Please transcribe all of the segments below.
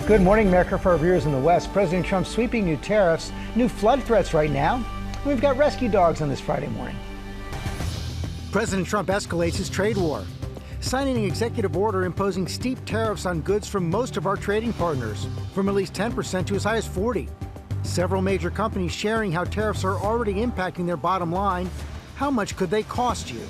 Good morning, America. For our viewers in the West, President Trump's sweeping new tariffs, new flood threats right now. We've got rescue dogs on this Friday morning. President Trump escalates his trade war, signing an executive order imposing steep tariffs on goods from most of our trading partners, from at least 10% to as high as 40%. Several major companies sharing how tariffs are already impacting their bottom line. How much could they cost you?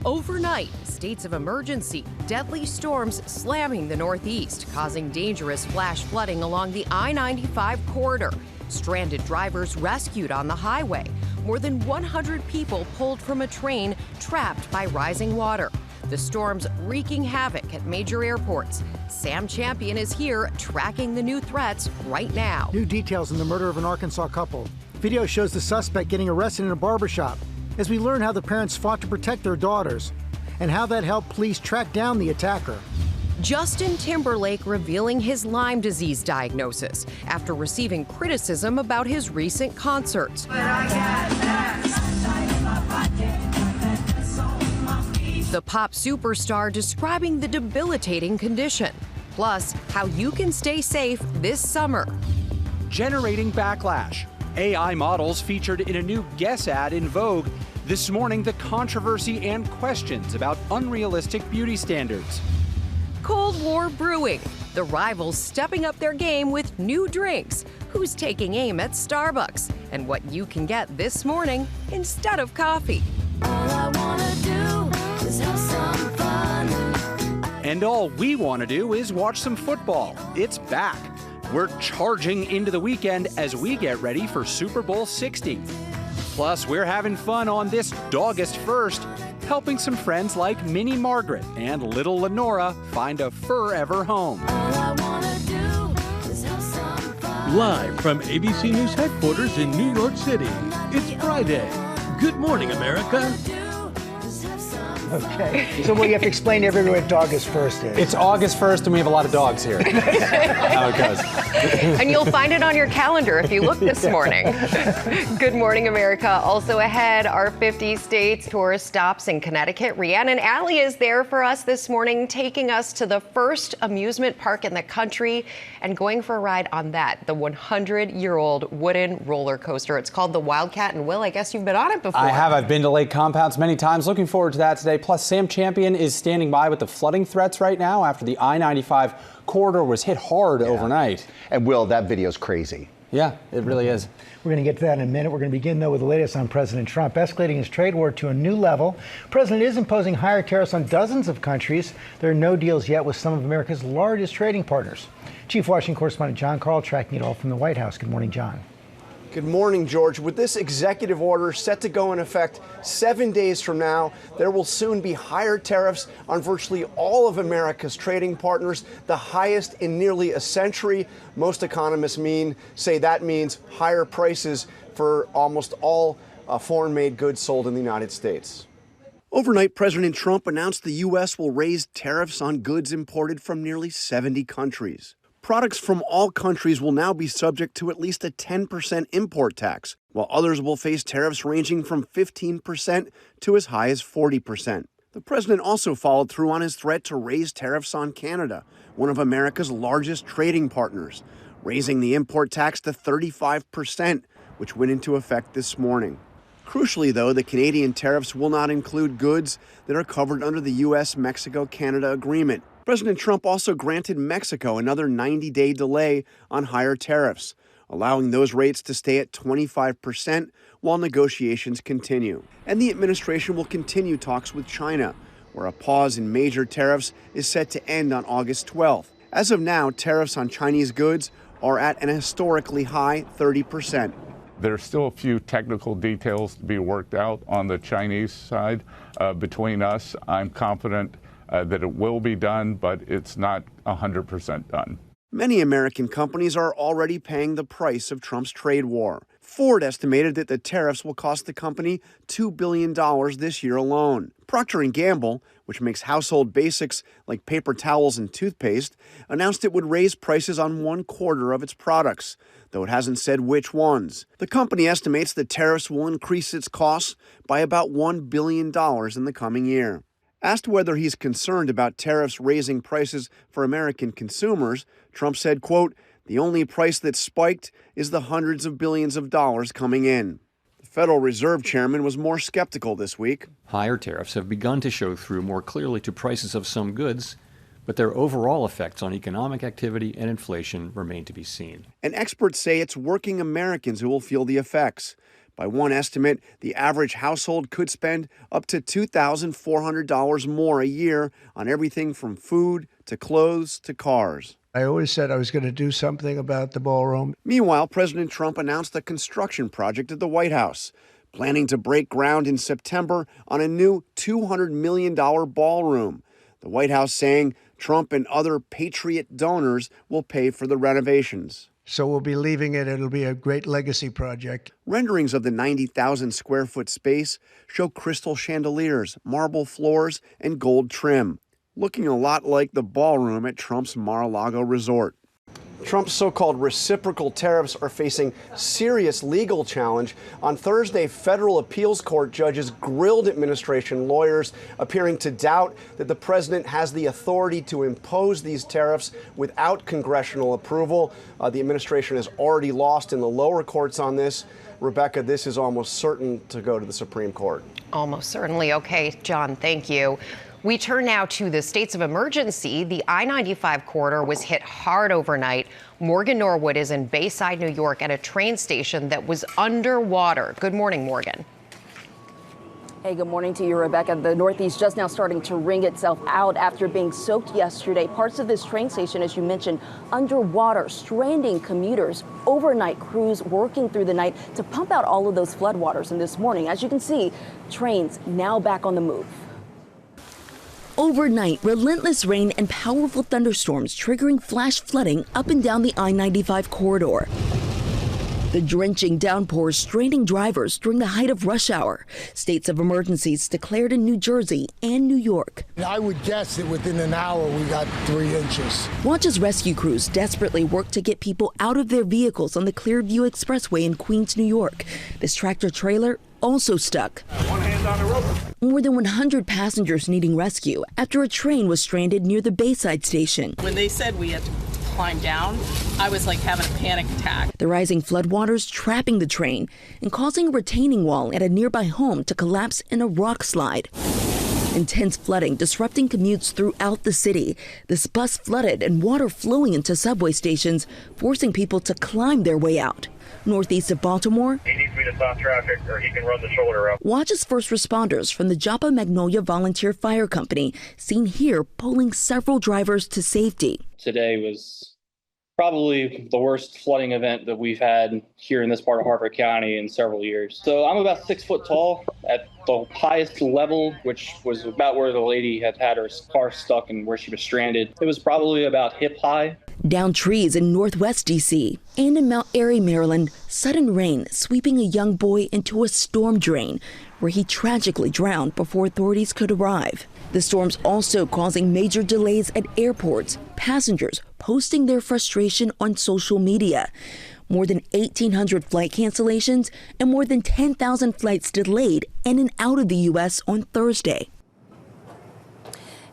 Overnight, states of emergency, deadly storms slamming the Northeast, causing dangerous flash flooding along the I-95 corridor. Stranded drivers rescued on the highway. More than 100 people pulled from a train trapped by rising water. The storms wreaking havoc at major airports. Sam Champion is here tracking the new threats right now. New details in the murder of an Arkansas couple. Video shows the suspect getting arrested in a barbershop, as we learn how the parents fought to protect their daughters and how that helped police track down the attacker. Justin Timberlake revealing his Lyme disease diagnosis after receiving criticism about his recent concerts. The pop superstar describing the debilitating condition, plus how you can stay safe this summer. Generating backlash. AI models featured in a new Guess ad in Vogue. This morning, the controversy and questions about unrealistic beauty standards. Cold War brewing. The rivals stepping up their game with new drinks. Who's taking aim at Starbucks? And what you can get this morning instead of coffee. All I wanna do is have some fun. And all we want to do is watch some football. It's back. We're charging into the weekend as we get ready for Super Bowl 60. Plus, we're having fun on this August 1st, helping some friends like Minnie Margaret and little Lenora find a forever home. All I wanna do is have some fun. Live from ABC News headquarters in New York City, it's Friday. Good morning, America. Okay. So you have to explain to everyone what August 1st is. It's August 1st and we have a lot of dogs here. How it goes. And you'll find it on your calendar if you look this morning. Good morning, America. Also ahead, our 50 states tourist stops in Connecticut. Rhiannon Alley is there for us this morning, taking us to the first amusement park in the country and going for a ride on that, the 100-year-old wooden roller coaster. It's called the Wildcat. And Will, I guess you've been on it before. I have. I've been to Lake Compounce many times. Looking forward to that today. Plus, Sam Champion is standing by with the flooding threats right now after the I-95 corridor was hit hard overnight. And Will, that video's crazy. Yeah, it really is. We're going to get to that in a minute. We're going to begin, though, with the latest on President Trump, escalating his trade war to a new level. The president is imposing higher tariffs on dozens of countries. There are no deals yet with some of America's largest trading partners. Chief Washington correspondent John Carl tracking it all from the White House. Good morning, John. Good morning, George. With this executive order set to go in effect 7 days from now, there will soon be higher tariffs on virtually all of America's trading partners, the highest in nearly a century. Most economists say that means higher prices for almost all foreign-made goods sold in the United States. Overnight, President Trump announced the U.S. will raise tariffs on goods imported from nearly 70 countries. Products from all countries will now be subject to at least a 10% import tax, while others will face tariffs ranging from 15% to as high as 40%. The president also followed through on his threat to raise tariffs on Canada, one of America's largest trading partners, raising the import tax to 35%, which went into effect this morning. Crucially, though, the Canadian tariffs will not include goods that are covered under the U.S.-Mexico-Canada agreement. President Trump also granted Mexico another 90-day delay on higher tariffs, allowing those rates to stay at 25% while negotiations continue. And the administration will continue talks with China, where a pause in major tariffs is set to end on August 12th. As of now, tariffs on Chinese goods are at an historically high 30%. There's still a few technical details to be worked out on the Chinese side. Between us, I'm confident that it will be done, but it's not 100% done. Many American companies are already paying the price of Trump's trade war. Ford estimated that the tariffs will cost the company $2 billion this year alone. Procter & Gamble, which makes household basics like paper towels and toothpaste, announced it would raise prices on 1/4 of its products, though it hasn't said which ones. The company estimates the tariffs will increase its costs by about $1 billion in the coming year. Asked whether he's concerned about tariffs raising prices for American consumers, Trump said, quote, "The only price that's spiked is the hundreds of billions of dollars coming in." The Federal Reserve chairman was more skeptical this week. Higher tariffs have begun to show through more clearly to prices of some goods, but their overall effects on economic activity and inflation remain to be seen. And experts say it's working Americans who will feel the effects. By one estimate, the average household could spend up to $2,400 more a year on everything from food to clothes to cars. I always said I was going to do something about the ballroom. Meanwhile, President Trump announced a construction project at the White House, planning to break ground in September on a new $200 million ballroom. The White House saying Trump and other patriot donors will pay for the renovations. So we'll be leaving it. It'll be a great legacy project. Renderings of the 90,000 square foot space show crystal chandeliers, marble floors, and gold trim, looking a lot like the ballroom at Trump's Mar-a-Lago resort. Trump's so-called reciprocal tariffs are facing serious legal challenge. On Thursday, federal appeals court judges grilled administration lawyers, appearing to doubt that the president has the authority to impose these tariffs without congressional approval. The administration has already lost in the lower courts on this. Rebecca, this is almost certain to go to the Supreme Court. Almost certainly. Okay, John, thank you. We turn now to the states of emergency. The I-95 corridor was hit hard overnight. Morgan Norwood is in Bayside, New York, at a train station that was underwater. Good morning, Morgan. Hey, good morning to you, Rebecca. The Northeast just now starting to wring itself out after being soaked yesterday. Parts of this train station, as you mentioned, underwater, stranding commuters. Overnight crews working through the night to pump out all of those floodwaters. And this morning, as you can see, trains now back on the move. Overnight, relentless rain and powerful thunderstorms triggering flash flooding up and down the I-95 corridor. The drenching downpours straining drivers during the height of rush hour. States of emergencies declared in New Jersey and New York. I would guess that within an hour we got 3 inches. Watch as rescue crews desperately work to get people out of their vehicles on the Clearview Expressway in Queens, New York. This tractor trailer also stuck. One hand on the rope. More than 100 passengers needing rescue after a train was stranded near the Bayside station. When they said we had to climb down, I was like having a panic attack. The rising floodwaters trapping the train and causing a retaining wall at a nearby home to collapse in a rock slide. Intense flooding disrupting commutes throughout the city. This bus flooded and water flowing into subway stations, forcing people to climb their way out. Northeast of Baltimore, he needs me to stop traffic or he can run the shoulder up. Watch as first responders from the Joppa Magnolia Volunteer Fire Company seen here pulling several drivers to safety. Today was probably the worst flooding event that we've had here in this part of Harford County in several years. So I'm about 6 foot tall at the highest level, which was about where the lady had her car stuck and where she was stranded. It was probably about hip high. Down trees in northwest D.C. and in Mount Airy, Maryland, sudden rain sweeping a young boy into a storm drain where he tragically drowned before authorities could arrive. The storms also causing major delays at airports, passengers posting their frustration on social media. More than 1,800 flight cancellations and more than 10,000 flights delayed in and out of the U.S. on Thursday.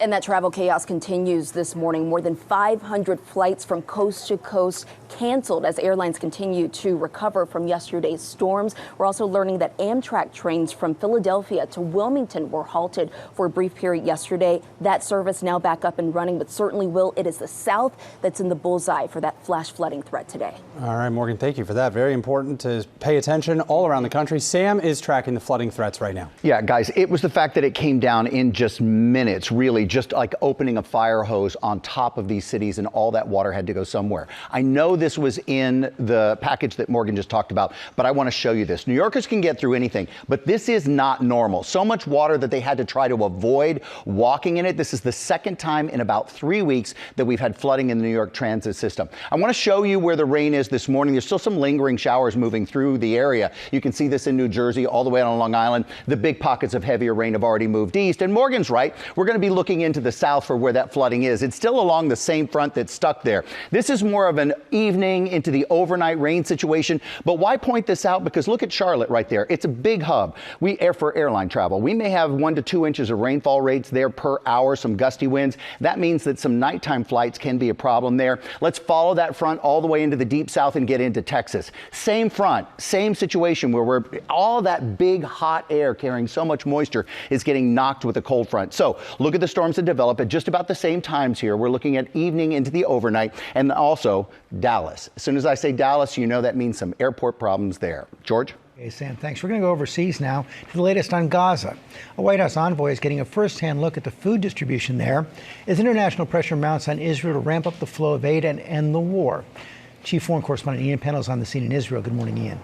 And that travel chaos continues this morning. More than 500 flights from coast to coast canceled as airlines continue to recover from yesterday's storms. We're also learning that Amtrak trains from Philadelphia to Wilmington were halted for a brief period yesterday. That service now back up and running, but certainly it is the South that's in the bullseye for that flash flooding threat today. All right, Morgan, thank you for that. Very important to pay attention all around the country. Sam is tracking the flooding threats right now. Yeah, guys, it was the fact that it came down in just minutes, really, just like opening a fire hose on top of these cities, and all that water had to go somewhere. I know this was in the package that Morgan just talked about, but I want to show you this. New Yorkers can get through anything, but this is not normal. So much water that they had to try to avoid walking in it. This is the second time in about 3 weeks that we've had flooding in the New York transit system. I want to show you where the rain is this morning. There's still some lingering showers moving through the area. You can see this in New Jersey, all the way on Long Island. The big pockets of heavier rain have already moved east. And Morgan's right. We're going to be looking into the south for where that flooding is. It's still along the same front that's stuck there. This is more of an evening into the overnight rain situation. But why point this out? Because look at Charlotte right there. It's a big hub. For airline travel. We may have 1 to 2 inches of rainfall rates there per hour, some gusty winds. That means that some nighttime flights can be a problem there. Let's follow that front all the way into the deep south and get into Texas. Same front, same situation where all that big hot air carrying so much moisture is getting knocked with a cold front. So look at the storms that develop at just about the same times here. We're looking at evening into the overnight, and also Dallas. As soon as I say Dallas, you know that means some airport problems there. George? Okay, Sam, thanks. We're going to go overseas now to the latest on Gaza. A White House envoy is getting a first-hand look at the food distribution there as international pressure mounts on Israel to ramp up the flow of aid and end the war. Chief Foreign Correspondent Ian Pennell's on the scene in Israel. Good morning, Ian.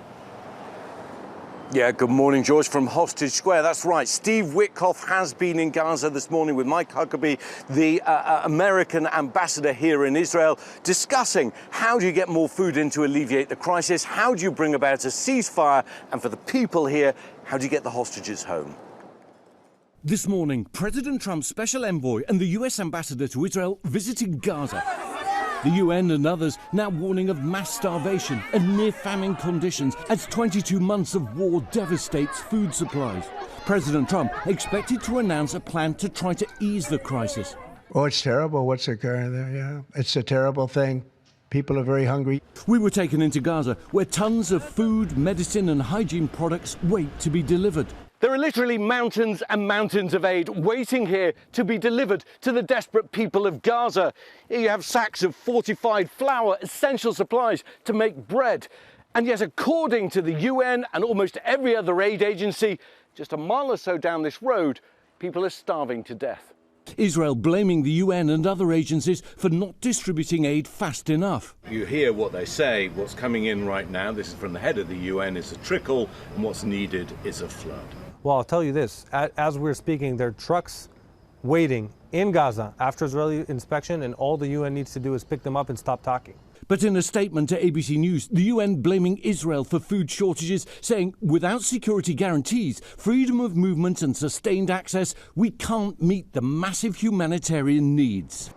Yeah, good morning, George, from Hostage Square. That's right. Steve Witkoff has been in Gaza this morning with Mike Huckabee, the American ambassador here in Israel, discussing how do you get more food in to alleviate the crisis? How do you bring about a ceasefire? And for the people here, how do you get the hostages home? This morning, President Trump's special envoy and the U.S. ambassador to Israel visited Gaza. The UN and others now warning of mass starvation and near-famine conditions as 22 months of war devastates food supplies. President Trump expected to announce a plan to try to ease the crisis. Oh, it's terrible what's occurring there, yeah. It's a terrible thing. People are very hungry. We were taken into Gaza, where tons of food, medicine and hygiene products wait to be delivered. There are literally mountains and mountains of aid waiting here to be delivered to the desperate people of Gaza. Here you have sacks of fortified flour, essential supplies to make bread. And yet, according to the UN and almost every other aid agency, just a mile or so down this road, people are starving to death. Israel blaming the UN and other agencies for not distributing aid fast enough. You hear what they say, what's coming in right now, this is from the head of the UN, is a trickle, and what's needed is a flood. Well, I'll tell you this, as we're speaking, there are trucks waiting in Gaza after Israeli inspection, and all the UN needs to do is pick them up and stop talking. But in a statement to ABC News, the UN blaming Israel for food shortages, saying without security guarantees, freedom of movement and sustained access, we can't meet the massive humanitarian needs.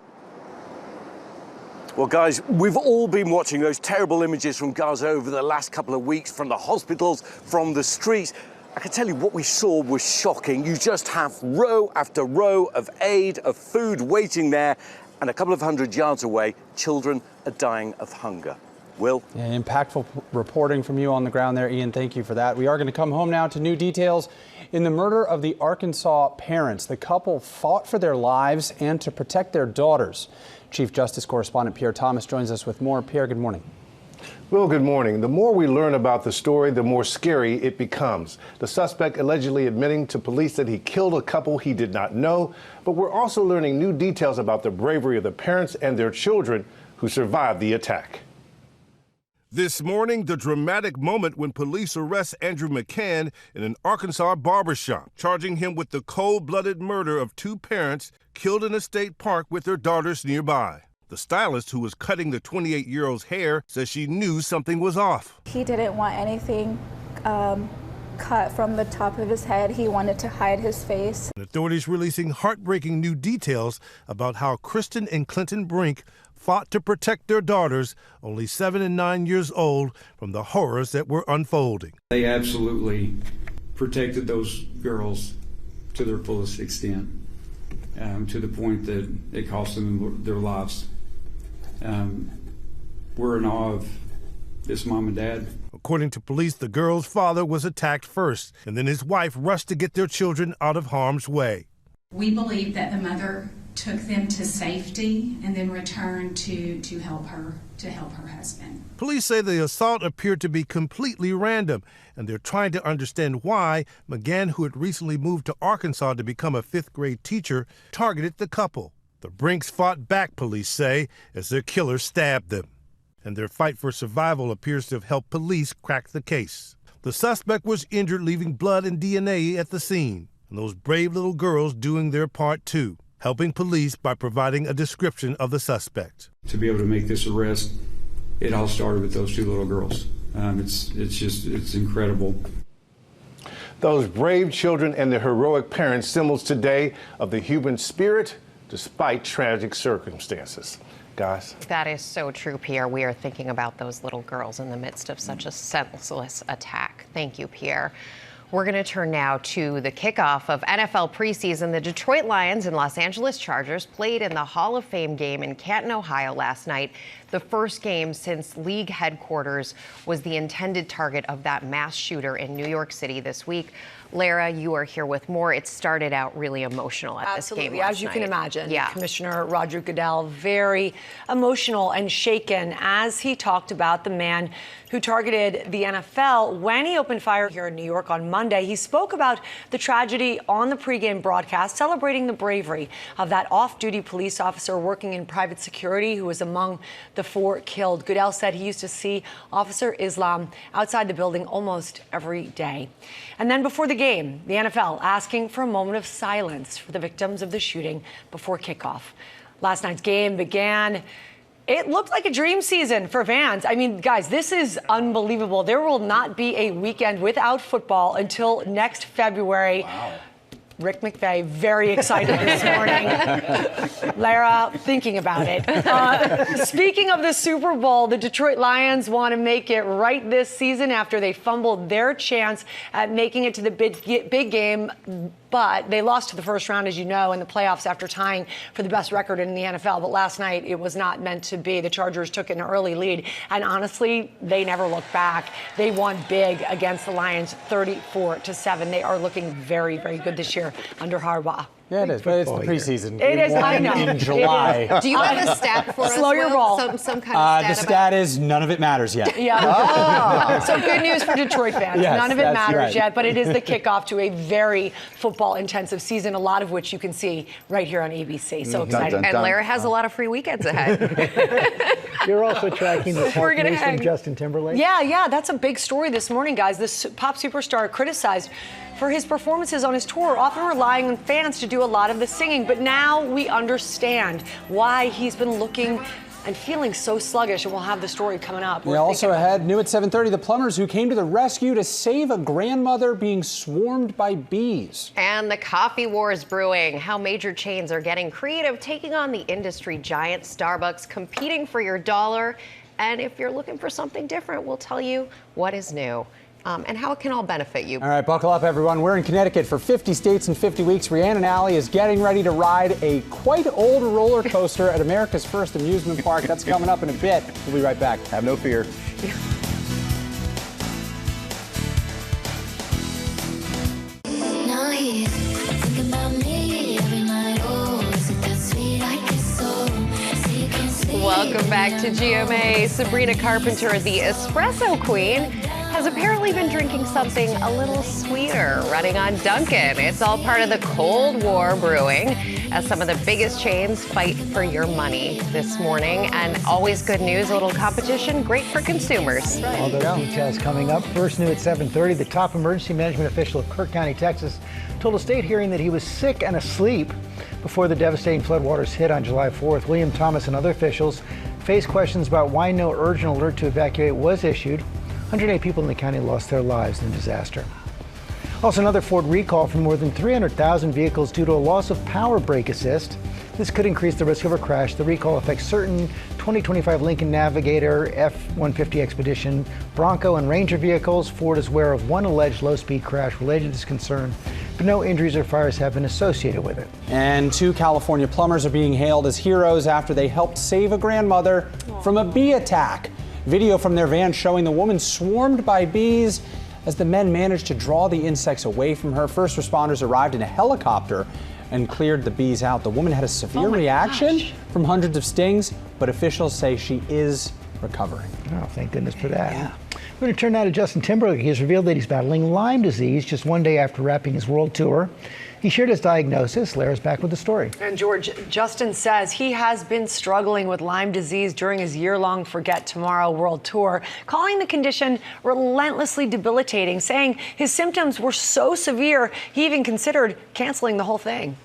Well, guys, we've all been watching those terrible images from Gaza over the last couple of weeks, from the hospitals, from the streets. I can tell you what we saw was shocking. You just have row after row of aid, of food waiting there, and a couple of hundred yards away, children are dying of hunger. Will? Yeah, impactful reporting from you on the ground there, Ian. Thank you for that. We are going to come home now to new details in the murder of the Arkansas parents. The couple fought for their lives and to protect their daughters. Chief Justice Correspondent Pierre Thomas joins us with more. Pierre, good morning. Well, good morning. The more we learn about the story, the more scary it becomes. The suspect allegedly admitting to police that he killed a couple he did not know, but we're also learning new details about the bravery of the parents and their children who survived the attack. This morning, the dramatic moment when police arrest Andrew McCann in an Arkansas barbershop, charging him with the cold-blooded murder of two parents killed in a state park with their daughters nearby. The stylist who was cutting the 28-year-old's hair says she knew something was off. He didn't want anything cut from the top of his head. He wanted to hide his face. Authorities releasing heartbreaking new details about how Kristen and Clinton Brink fought to protect their daughters, only 7 and 9 years old, from the horrors that were unfolding. They absolutely protected those girls to their fullest extent, to the point that it cost them their lives. We're in awe of this mom and dad. According to police, the girl's father was attacked first, and then his wife rushed to get their children out of harm's way. We believe that the mother took them to safety and then returned to help her husband. Police say the assault appeared to be completely random, and they're trying to understand why McGann, who had recently moved to Arkansas to become a fifth-grade teacher, targeted the couple. The Brinks fought back, police say, as their killer stabbed them. And their fight for survival appears to have helped police crack the case. The suspect was injured, leaving blood and DNA at the scene. And those brave little girls doing their part too, helping police by providing a description of the suspect. To be able to make this arrest, it all started with those two little girls. It's incredible. Those brave children and their heroic parents, symbols today of the human spirit despite tragic circumstances. Guys? That is so true, Pierre. We are thinking about those little girls in the midst of such a senseless attack. Thank you, Pierre. We're going to turn now to the kickoff of NFL preseason. The Detroit Lions and Los Angeles Chargers played in the Hall of Fame game in Canton, Ohio last night. The first game since league headquarters was the intended target of that mass shooter in New York City this week. Lara, you are here with more. It started out really emotional at this game last as you night. can imagine. Yeah. Commissioner Roger Goodell, very emotional and shaken as he talked about the man who targeted the NFL when he opened fire here in New York on Monday. He spoke about the tragedy on the pregame broadcast, celebrating the bravery of that off-duty police officer working in private security who was among the 4 killed. Goodell said he used to see Officer Islam outside the building almost every day. And then before the game, the NFL asking for a moment of silence for the victims of the shooting before kickoff. Last night's game began. It looked like a dream season for fans. I mean, guys, this is unbelievable. There will not be a weekend without football until next February. Wow. Rick McVay, very excited this morning. Lara, thinking about it. Speaking of the Super Bowl, the Detroit Lions want to make it right this season after they fumbled their chance at making it to the big game. But they lost to the first round, as you know, in the playoffs after tying for the best record in the NFL. But last night, it was not meant to be. The Chargers took an early lead. And honestly, they never looked back. They won big against the Lions 34-7. They are looking very, very good this year under Harbaugh. Yeah, it is, but it's the preseason. It is, I know. In July. Do you have a stat for us? Slow your roll. Some kind of stat the stat is none of it matters yet. Yeah. So good news for Detroit fans. Yes, none of it matters right. yet, but it is the kickoff to a very football-intensive season, a lot of which you can see right here on ABC. So exciting. And Lara has a lot of free weekends ahead. You're also tracking the health news from Justin Timberlake? Yeah, that's a big story this morning, guys. This pop superstar criticized for his performances on his tour, often relying on fans to do a lot of the singing. But now we understand why he's been looking and feeling so sluggish, and we'll have the story coming up. Yeah, also ahead, new at 7:30, the plumbers who came to the rescue to save a grandmother being swarmed by bees. And the coffee war is brewing. How major chains are getting creative, taking on the industry giant Starbucks, competing for your dollar. And if you're looking for something different, we'll tell you what is new. And how it can all benefit you. All right, buckle up, everyone. We're in Connecticut for 50 states in 50 weeks. Rhiannon Alley is getting ready to ride a quite old roller coaster at America's first amusement park. That's coming up in a bit. We'll be right back. Have no fear. Welcome back to GMA. Sabrina Carpenter, the espresso queen, has apparently been drinking something a little sweeter, running on Dunkin'. It's all part of the Cold War brewing as some of the biggest chains fight for your money this morning. And always good news, a little competition, great for consumers. All those details coming up. First new at 7:30, the top emergency management official of Kirk County, Texas, told a state hearing that he was sick and asleep before the devastating floodwaters hit on July 4th. William Thomas and other officials faced questions about why no urgent alert to evacuate was issued. 108 people in the county lost their lives in the disaster. Also, another Ford recall for more than 300,000 vehicles due to a loss of power brake assist. This could increase the risk of a crash. The recall affects certain 2025 Lincoln Navigator, F-150 Expedition, Bronco, and Ranger vehicles. Ford is aware of one alleged low-speed crash related to this concern, but no injuries or fires have been associated with it. And 2 California plumbers are being hailed as heroes after they helped save a grandmother from a bee attack. Video from their van showing the woman swarmed by bees as the men managed to draw the insects away from her. First responders arrived in a helicopter and cleared the bees out. The woman had a severe reaction from hundreds of stings, but officials say she is recovering. Oh, thank goodness for that. Yeah. We're going to turn now to Justin Timberlake. He has revealed that he's battling Lyme disease just one day after wrapping his world tour. He shared his diagnosis. Lara's back with the story. And George, Justin says he has been struggling with Lyme disease during his year-long Forget Tomorrow world tour, calling the condition relentlessly debilitating, saying his symptoms were so severe he even considered canceling the whole thing.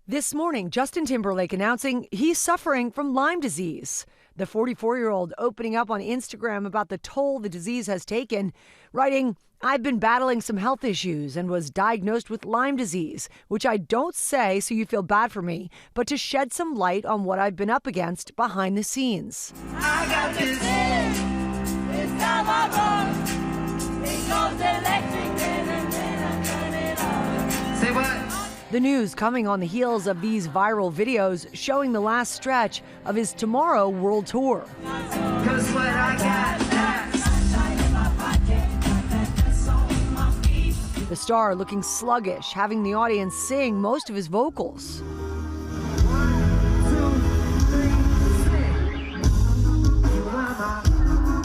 This morning, Justin Timberlake announcing he's suffering from Lyme disease. The 44-year-old opening up on Instagram about the toll the disease has taken, writing, "I've been battling some health issues and was diagnosed with Lyme disease, which I don't say so you feel bad for me, but to shed some light on what I've been up against behind the scenes." I got this time I run, it goes electric then I turn it on. Say what? The news coming on the heels of these viral videos showing the last stretch of his Tomorrow World Tour. 'Cause what I got, The star looking sluggish, having the audience sing most of his vocals.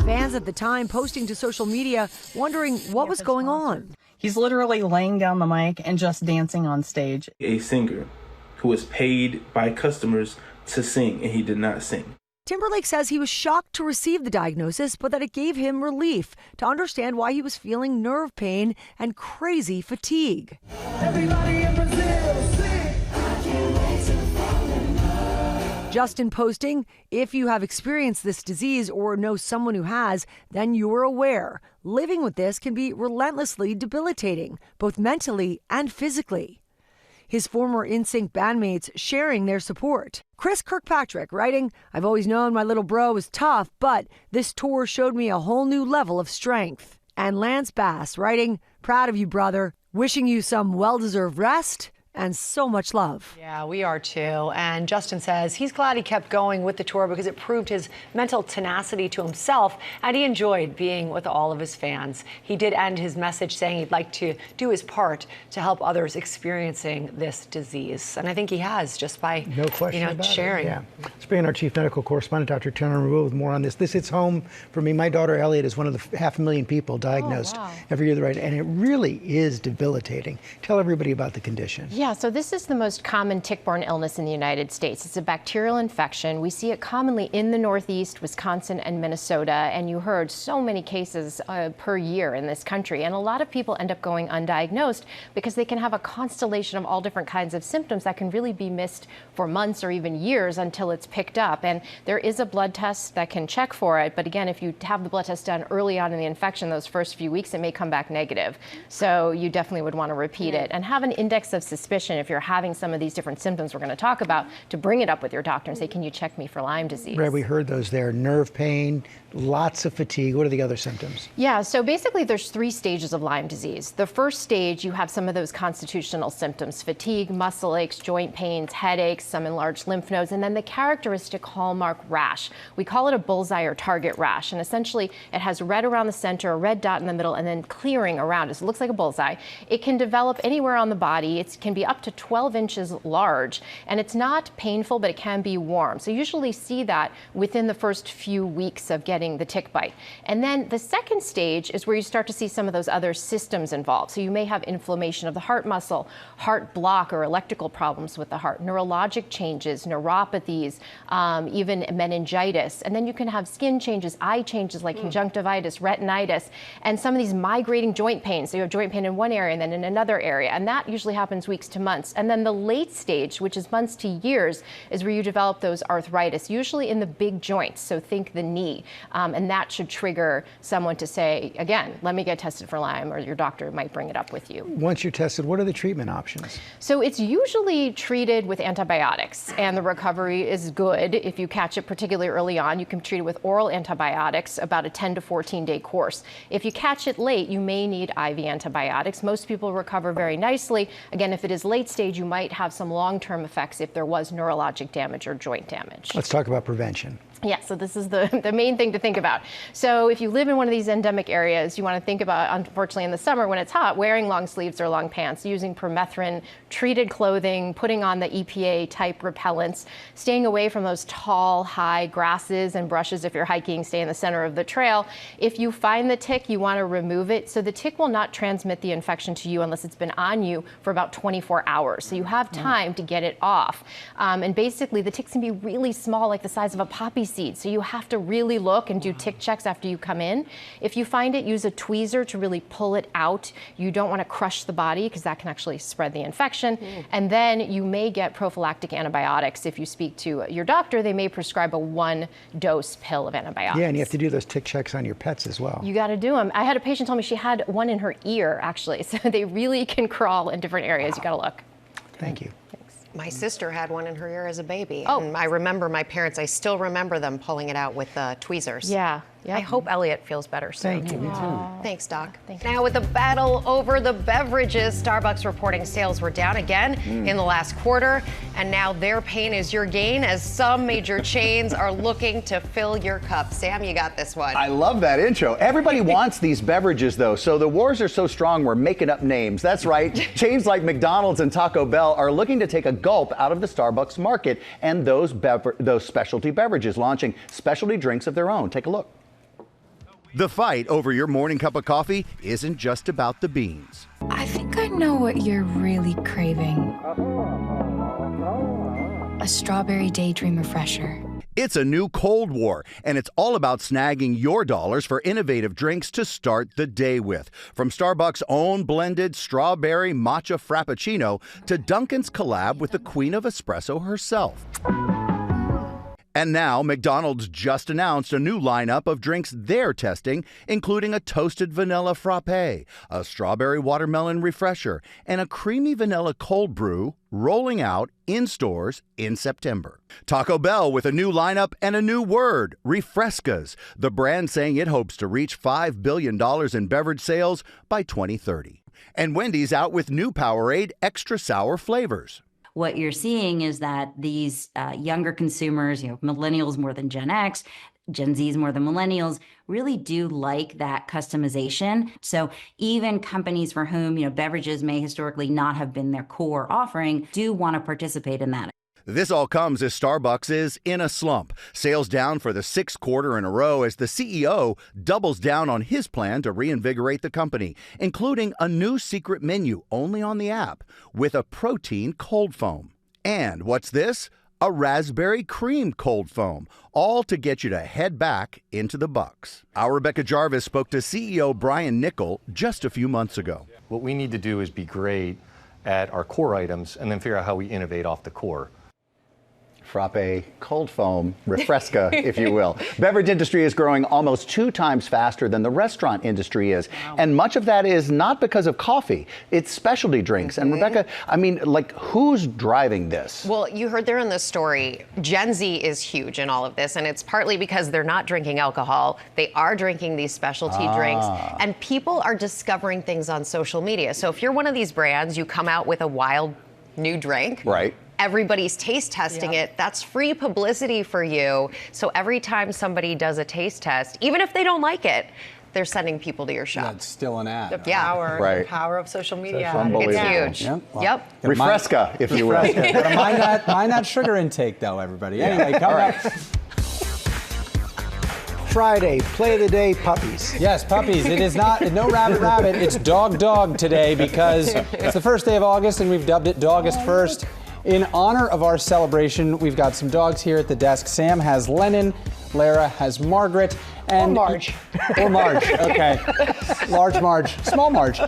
Fans at the time posting to social media, wondering what was going on. He's literally laying down the mic and just dancing on stage. A singer who was paid by customers to sing, and he did not sing. Timberlake says he was shocked to receive the diagnosis, but that it gave him relief to understand why he was feeling nerve pain and crazy fatigue. everybody in Brazil, sing. I can't wait to fall in love. Justin posting, "If you have experienced this disease or know someone who has, then you're aware. Living with this can be relentlessly debilitating, both mentally and physically." His former NSYNC bandmates sharing their support. Chris Kirkpatrick writing, "I've always known my little bro was tough, but this tour showed me a whole new level of strength." And Lance Bass writing, "Proud of you, brother. Wishing you some well-deserved rest and so much love." Yeah, we are too. And Justin says he's glad he kept going with the tour because it proved his mental tenacity to himself, and he enjoyed being with all of his fans. He did end his message saying he'd like to do his part to help others experiencing this disease. And I think he has, just by sharing. Yeah. Let's bring in our chief medical correspondent, Dr. Turner Rule, with more on this. This hits home for me. My daughter Elliot is one of the 500,000 people diagnosed every year, and it really is debilitating. Tell everybody about the condition. Yeah, so this is the most common tick-borne illness in the United States. It's a bacterial infection. We see it commonly in the Northeast, Wisconsin, and Minnesota, and you heard so many cases per year in this country. And a lot of people end up going undiagnosed because they can have a constellation of all different kinds of symptoms that can really be missed for months or even years until it's picked up. And there is a blood test that can check for it, but again, if you have the blood test done early on in the infection, those first few weeks, it may come back negative. So you definitely would want to repeat it and have an index of suspicion if you're having some of these different symptoms we're going to talk about, to bring it up with your doctor and say, can you check me for Lyme disease? Right, we heard those there. Nerve pain, lots of fatigue. What are the other symptoms? Yeah, so basically there's 3 stages of Lyme disease. The first stage, you have some of those constitutional symptoms: fatigue, muscle aches, joint pains, headaches, some enlarged lymph nodes, and then the characteristic hallmark rash. We call it a bullseye or target rash, and essentially it has red around the center, a red dot in the middle, and then clearing around it. So it looks like a bullseye. It can develop anywhere on the body. It can be up to 12 inches large, and it's not painful, but it can be warm. So you usually see that within the first few weeks of getting the tick bite. And then the second stage is where you start to see some of those other systems involved. So you may have inflammation of the heart muscle, heart block or electrical problems with the heart, neurologic changes, neuropathies, even meningitis. And then you can have skin changes, eye changes like conjunctivitis, retinitis, and some of these migrating joint pains. So you have joint pain in one area and then in another area, and that usually happens weeks to months. And then the late stage, which is months to years, is where you develop those arthritis, usually in the big joints. So think the knee. And that should trigger someone to say, again, let me get tested for Lyme, or your doctor might bring it up with you. Once you're tested, what are the treatment options? So it's usually treated with antibiotics, and the recovery is good. If you catch it particularly early on, you can treat it with oral antibiotics, about a 10 to 14-day course. If you catch it late, you may need IV antibiotics. Most people recover very nicely. Again, if it is late stage, you might have some long-term effects if there was neurologic damage or joint damage. Let's talk about prevention. Yeah, so this is the main thing to think about. So if you live in one of these endemic areas, you want to think about, unfortunately in the summer when it's hot, wearing long sleeves or long pants, using permethrin treated clothing, putting on the EPA type repellents, staying away from those tall, high grasses and brushes. If you're hiking, stay in the center of the trail. If you find the tick, you want to remove it. So the tick will not transmit the infection to you unless it's been on you for about 24 hours. So you have time to get it off. And basically the ticks can be really small, like the size of a poppy pre-seed, so you have to really look and do tick checks after you come in. If you find it, use a tweezer to really pull it out. You don't want to crush the body because that can actually spread the infection. And then you may get prophylactic antibiotics. If you speak to your doctor, they may prescribe a 1-dose pill of antibiotics. Yeah, and you have to do those tick checks on your pets as well. You got to do them. I had a patient tell me she had one in her ear, actually. So they really can crawl in different areas. You got to look. Thank you. My sister had one in her ear as a baby. Oh. And I remember my parents, I still remember them pulling it out with tweezers. Yeah. Yep. I hope Elliot feels better soon. Thank you. Me too. Thanks, Doc. Now, with the battle over the beverages, Starbucks reporting sales were down again in the last quarter. And now their pain is your gain as some major chains are looking to fill your cup. Sam, you got this one. I love that intro. Everybody wants these beverages, though, so the wars are so strong we're making up names. That's right. Chains like McDonald's and Taco Bell are looking to take a gulp out of the Starbucks market and those specialty beverages, launching specialty drinks of their own. Take a look. The fight over your morning cup of coffee isn't just about the beans. I think I know what you're really craving. A strawberry daydream refresher. It's a new Cold War, and it's all about snagging your dollars for innovative drinks to start the day with. From Starbucks' own blended strawberry matcha frappuccino to Dunkin's collab with the Queen of Espresso herself. And now, McDonald's just announced a new lineup of drinks they're testing, including a toasted vanilla frappe, a strawberry watermelon refresher, and a creamy vanilla cold brew rolling out in stores in September. Taco Bell with a new lineup and a new word, Refrescas, the brand saying it hopes to reach $5 billion in beverage sales by 2030. And Wendy's out with new Powerade extra sour flavors. What you're seeing is that these younger consumers, millennials more than Gen X, Gen Zs more than millennials, really do like that customization. So even companies for whom, beverages may historically not have been their core offering do want to participate in that. This all comes as Starbucks is in a slump. Sales down for the 6th quarter in a row as the CEO doubles down on his plan to reinvigorate the company, including a new secret menu only on the app with a protein cold foam. And what's this? A raspberry cream cold foam, all to get you to head back into the bucks. Our Rebecca Jarvis spoke to CEO Brian Niccol just a few months ago. What we need to do is be great at our core items and then figure out how we innovate off the core. Frappe, cold foam, refresca, if you will. Beverage industry is growing almost 2 times faster than the restaurant industry is. Wow. And much of that is not because of coffee. It's specialty drinks. And Rebecca, who's driving this? Well, you heard there in the story, Gen Z is huge in all of this. And it's partly because they're not drinking alcohol. They are drinking these specialty drinks. And people are discovering things on social media. So if you're one of these brands, you come out with a wild new drink. Right. Everybody's taste testing it. That's free publicity for you. So every time somebody does a taste test, even if they don't like it, they're sending people to your shop. That's still an ad. The power of social media. It's huge. Yep. Well, Refresca, if you will. Mind that sugar intake, though, everybody. Anyway, coming up. Friday, play of the day, puppies. Yes, puppies. It is no rabbit. It's dog today because it's the first day of August and we've dubbed it Dogust First. In honor of our celebration, we've got some dogs here at the desk. Sam has Lennon, Lara has Margaret, and Marge. Or Marge, okay. Large Marge, small Marge.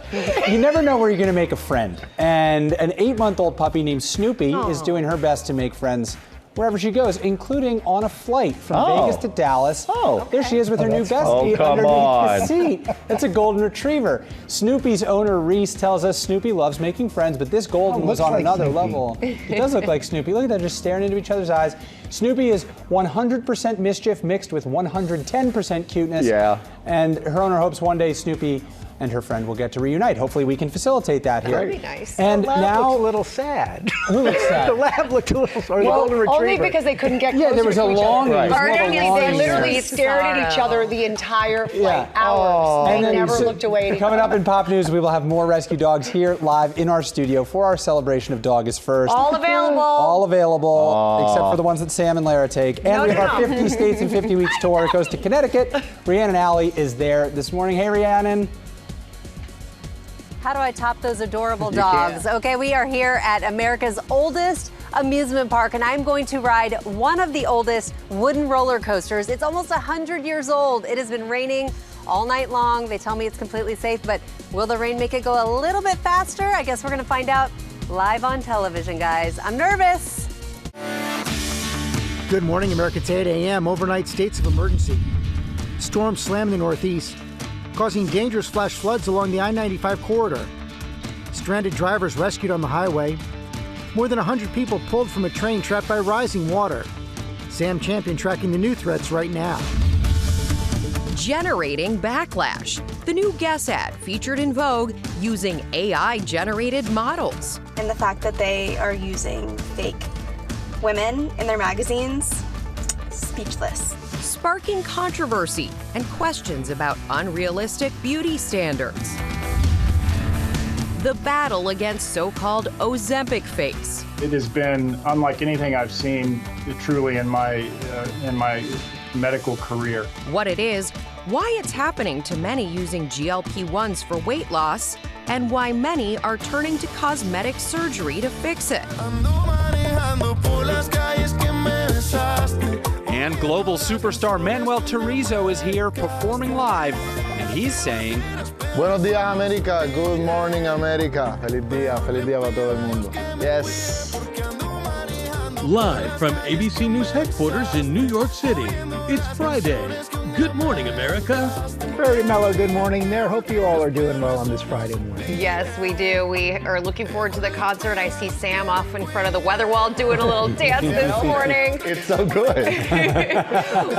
You never know where you're gonna make a friend. And an 8-month-old puppy named Snoopy is doing her best to make friends wherever she goes, including on a flight from Vegas to Dallas. There she is with her new bestie underneath the seat. It's a golden retriever. Snoopy's owner, Reese, tells us Snoopy loves making friends, but this golden was on another level. It does look like Snoopy. Look at that, just staring into each other's eyes. Snoopy is 100% mischief mixed with 110% cuteness. Yeah. And her owner hopes one day Snoopy and her friend will get to reunite. Hopefully we can facilitate that here. That'd be nice. And the lab looks a little sad. Who looks sad? The lab looked a little, or the golden retriever. Only because they couldn't get closer there was a longing. They literally stared at each other the entire flight, hours. They never looked away. Coming up in Pop News, we will have more rescue dogs here live in our studio for our celebration of Dogust First. All available. All available, except for the ones that Sam and Lara take. And we have our 50 States in 50 Weeks tour. It goes to Connecticut. Rhiannon Alley is there this morning. Hey, Rhiannon. How do I top those adorable dogs? Okay, we are here at America's oldest amusement park, and I'm going to ride one of the oldest wooden roller coasters. It's almost 100 years old. It has been raining all night long. They tell me it's completely safe, but will the rain make it go a little bit faster? I guess we're going to find out live on television, guys. I'm nervous. Good morning, America. It's 8 a.m. Overnight states of emergency. Storm slammed the Northeast, causing dangerous flash floods along the I-95 corridor. Stranded drivers rescued on the highway. More than 100 people pulled from a train trapped by rising water. Sam Champion tracking the new threats right now. Generating backlash. The new Guess ad featured in Vogue using AI-generated models. And the fact that they are using fake women in their magazines, speechless. Sparking controversy and questions about unrealistic beauty standards. The battle against so-called Ozempic fakes. It has been unlike anything I've seen truly in my medical career. What it is, why it's happening to many using GLP-1s for weight loss, and why many are turning to cosmetic surgery to fix it. And global superstar Manuel Turizo is here performing live, and he's saying, Buenos días, América. Good morning, America. Feliz día para todo el mundo. Yes. Live from ABC News headquarters in New York City, it's Friday. Good morning, America. Very mellow good morning there. Hope you all are doing well on this Friday morning. Yes, we do. We are looking forward to the concert. I see Sam off in front of the weather wall doing a little dance this morning. It's so good.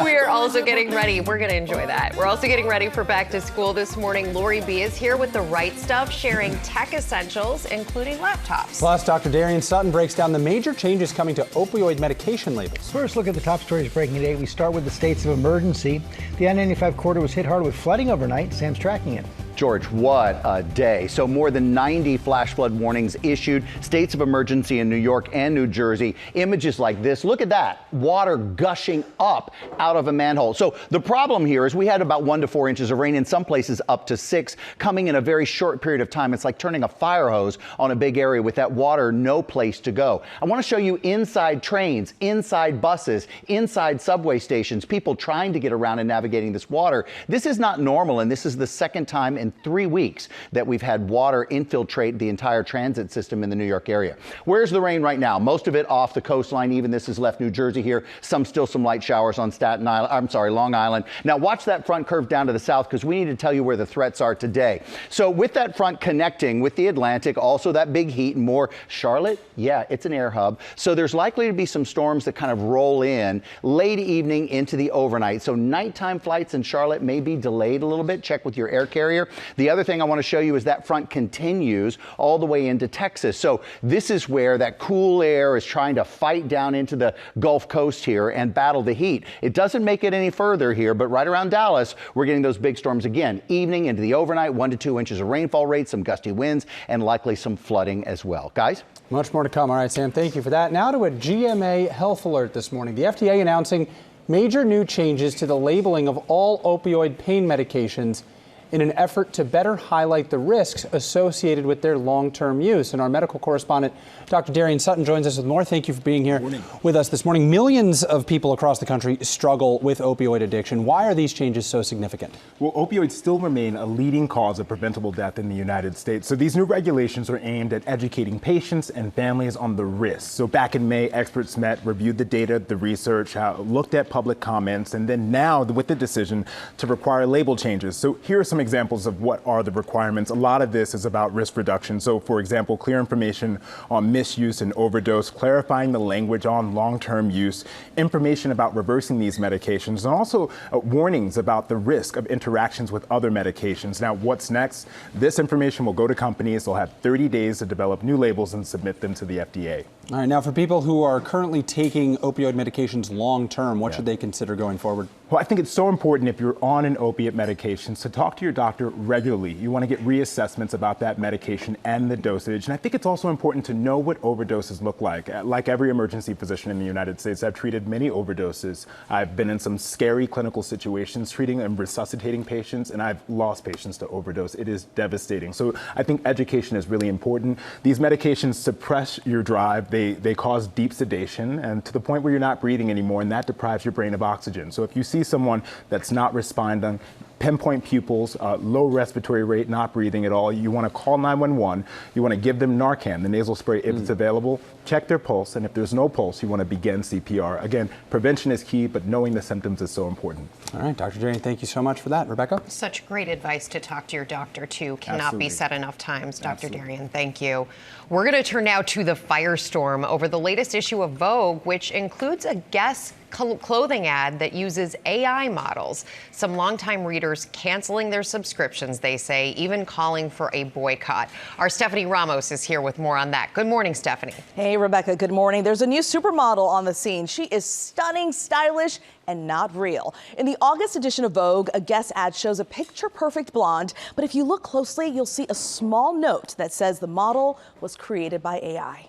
We're also getting ready. We're going to enjoy that. We're also getting ready for back to school this morning. Lori B is here with the right stuff, sharing tech essentials, including laptops. Plus, Dr. Darian Sutton breaks down the major changes coming to opioid medication labels. First, look at the top stories breaking today. We start with the states of emergency. The I-95 corridor was hit hard with flooding overnight. Sam's tracking it. George, what a day. So more than 90 flash flood warnings issued, states of emergency in New York and New Jersey. Images like this. Look at that. Water gushing up out of a manhole. So the problem here is we had about 1 to 4 inches of rain, in some places up to 6, coming in a very short period of time. It's like turning a fire hose on a big area with that water, no place to go. I want to show you inside trains, inside buses, inside subway stations, people trying to get around and navigating this water. This is not normal, and this is the second time in 3 weeks that we've had water infiltrate the entire transit system in the New York area. Where's the rain right now? Most of it off the coastline. Even this has left New Jersey here. Still some light showers on Long Island. Now watch that front curve down to the south, because we need to tell you where the threats are today. So with that front connecting with the Atlantic, also that big heat and more. Charlotte, yeah, it's an air hub. So there's likely to be some storms that kind of roll in late evening into the overnight. So nighttime flights in Charlotte may be delayed a little bit. Check with your air carrier. The other thing I want to show you is that front continues all the way into Texas. So this is where that cool air is trying to fight down into the Gulf Coast here and battle the heat. It doesn't make it any further here, but right around Dallas, we're getting those big storms again. Evening into the overnight, 1 to 2 inches of rainfall rate, some gusty winds, and likely some flooding as well. Guys? Much more to come. All right, Sam, thank you for that. Now to a GMA health alert this morning. The FDA announcing major new changes to the labeling of all opioid pain medications in an effort to better highlight the risks associated with their long-term use. And our medical correspondent, Dr. Darian Sutton, joins us with more. Thank you for being here with us this morning. Millions of people across the country struggle with opioid addiction. Why are these changes so significant? Well, opioids still remain a leading cause of preventable death in the United States. So these new regulations are aimed at educating patients and families on the risks. So back in May, experts met, reviewed the data, the research, looked at public comments, and then now with the decision to require label changes. So here are some examples of what are the requirements. A lot of this is about risk reduction. So, for example, clear information on misuse and overdose, clarifying the language on long-term use, information about reversing these medications, and also warnings about the risk of interactions with other medications. Now, what's next? This information will go to companies. They'll have 30 days to develop new labels and submit them to the FDA. All right, now for people who are currently taking opioid medications long term, what should they consider going forward? Well, I think it's so important if you're on an opiate medication to talk to your doctor regularly. You want to get reassessments about that medication and the dosage. And I think it's also important to know what overdoses look like. Like every emergency physician in the United States, I've treated many overdoses. I've been in some scary clinical situations treating and resuscitating patients, and I've lost patients to overdose. It is devastating. So I think education is really important. These medications suppress your drive. They cause deep sedation, and to the point where you're not breathing anymore, and that deprives your brain of oxygen. So if you see someone that's not responding, pinpoint pupils, low respiratory rate, not breathing at all, you want to call 911. You want to give them Narcan, the nasal spray, if it's available. Check their pulse, and if there's no pulse, you want to begin CPR. Again, prevention is key, but knowing the symptoms is so important. All right, Dr. Darian, thank you so much for that. Rebecca? Such great advice to talk to your doctor, too. Cannot Absolutely. be said enough times, Dr. Absolutely. Darian. Thank you. We're going to turn now to the firestorm over the latest issue of Vogue, which includes a Guess clothing ad that uses AI models. Some longtime readers canceling their subscriptions, they say, even calling for a boycott. Our Stephanie Ramos is here with more on that. Good morning, Stephanie. Hey, Rebecca, good morning. There's a new supermodel on the scene. She is stunning, stylish, and not real. In the August edition of Vogue, a Guess ad shows a picture-perfect blonde, but if you look closely, you'll see a small note that says the model was created by AI.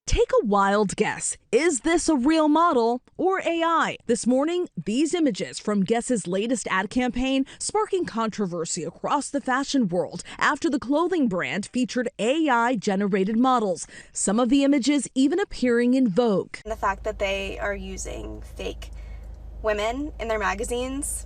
Take a wild guess. Is this a real model or AI? This morning, these images from Guess's latest ad campaign sparking controversy across the fashion world after the clothing brand featured AI-generated models. Some of the images even appearing in Vogue. The fact that they are using fake women in their magazines,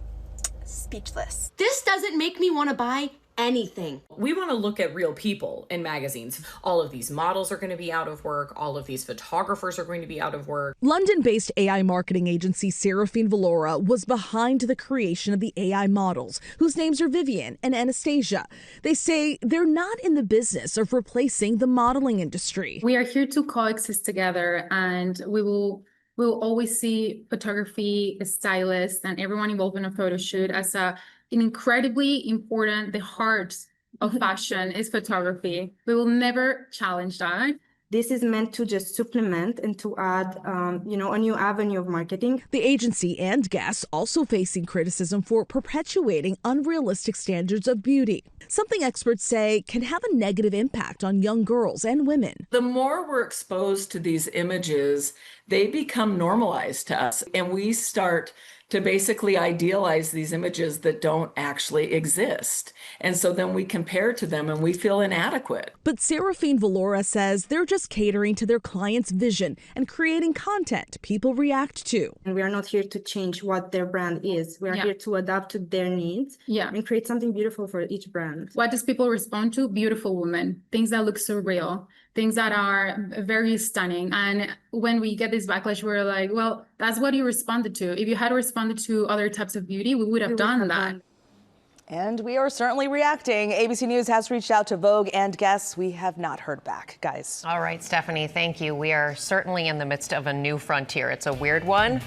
speechless. This doesn't make me want to buy anything. We want to look at real people in magazines. All of these models are going to be out of work. All of these photographers are going to be out of work. London-based AI marketing agency Seraphine Valora was behind the creation of the AI models, whose names are Vivian and Anastasia. They say they're not in the business of replacing the modeling industry. We are here to coexist together, and we'll always see photography, stylists, and everyone involved in a photo shoot as an incredibly important, the heart of fashion is photography. We will never challenge that. This is meant to just supplement and to add, a new avenue of marketing. The agency and Guess also facing criticism for perpetuating unrealistic standards of beauty, something experts say can have a negative impact on young girls and women. The more we're exposed to these images, they become normalized to us, and we start to basically idealize these images that don't actually exist. And so then we compare to them and we feel inadequate. But Seraphine Valora says they're just catering to their clients' vision and creating content people react to. And we are not here to change what their brand is. We are here to adapt to their needs and create something beautiful for each brand. What does people respond to? Beautiful women, things that look so real, things that are very stunning. And when we get this backlash, we're like, well, that's what you responded to. If you had responded to other types of beauty, we would have done that. And we are certainly reacting. ABC News has reached out to Vogue and Guess. We have not heard back, guys. All right, Stephanie, thank you. We are certainly in the midst of a new frontier. It's a weird one.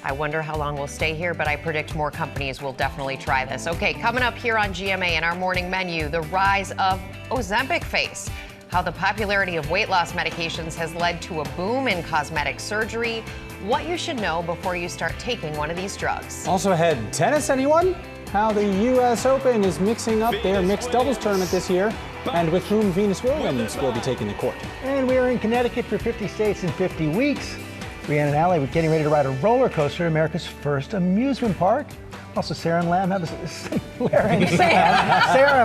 I wonder how long we'll stay here, but I predict more companies will definitely try this. Okay, coming up here on GMA in our morning menu, the rise of Ozempic face. How the popularity of weight loss medications has led to a boom in cosmetic surgery. What you should know before you start taking one of these drugs. Also ahead, tennis, anyone? How the U.S. Open is mixing up their mixed doubles tournament this year, and with whom Venus Williams will be taking the court. And we are in Connecticut for 50 states in 50 weeks. Brianna and Allie, we're getting ready to ride a roller coaster, America's first amusement park. Also, Sarah and Lamb have Sarah and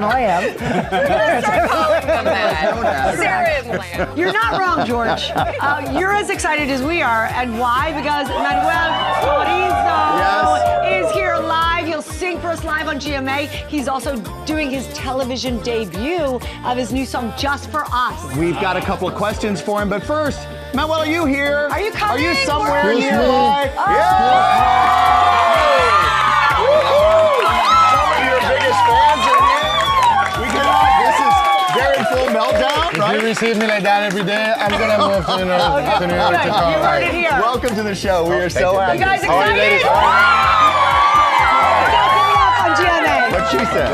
Lamb. Sarah and Lamb. You're not wrong, George. You're as excited as we are. And why? Because Manuel Chorizo is here live. He'll sing for us live on GMA. He's also doing his television debut of his new song, Just For Us. We've got a couple of questions for him, but first, Manuel, are you here? Are you coming? Are you somewhere Where are you? nearby? Oh. Yeah! Some of your biggest fans are here. This is very full meltdown, right? If you receive me like that every day, I'm gonna move to New York to come. You heard it here. Welcome to the show. We are so happy. You guys How are you, ladies? excited? What she said.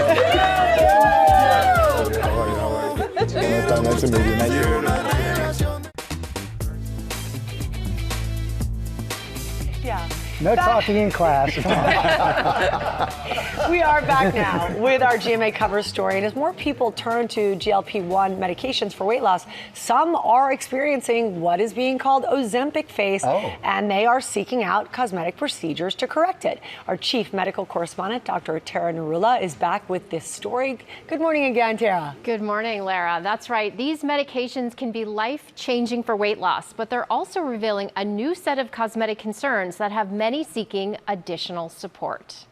Nice to meet you. No talking in class. We are back now with our GMA cover story. And as more people turn to GLP-1 medications for weight loss, some are experiencing what is being called Ozempic face, and they are seeking out cosmetic procedures to correct it. Our chief medical correspondent, Dr. Tara Narula, is back with this story. Good morning again, Tara. Good morning, Lara. That's right. These medications can be life-changing for weight loss, but they're also revealing a new set of cosmetic concerns that have many seeking additional support.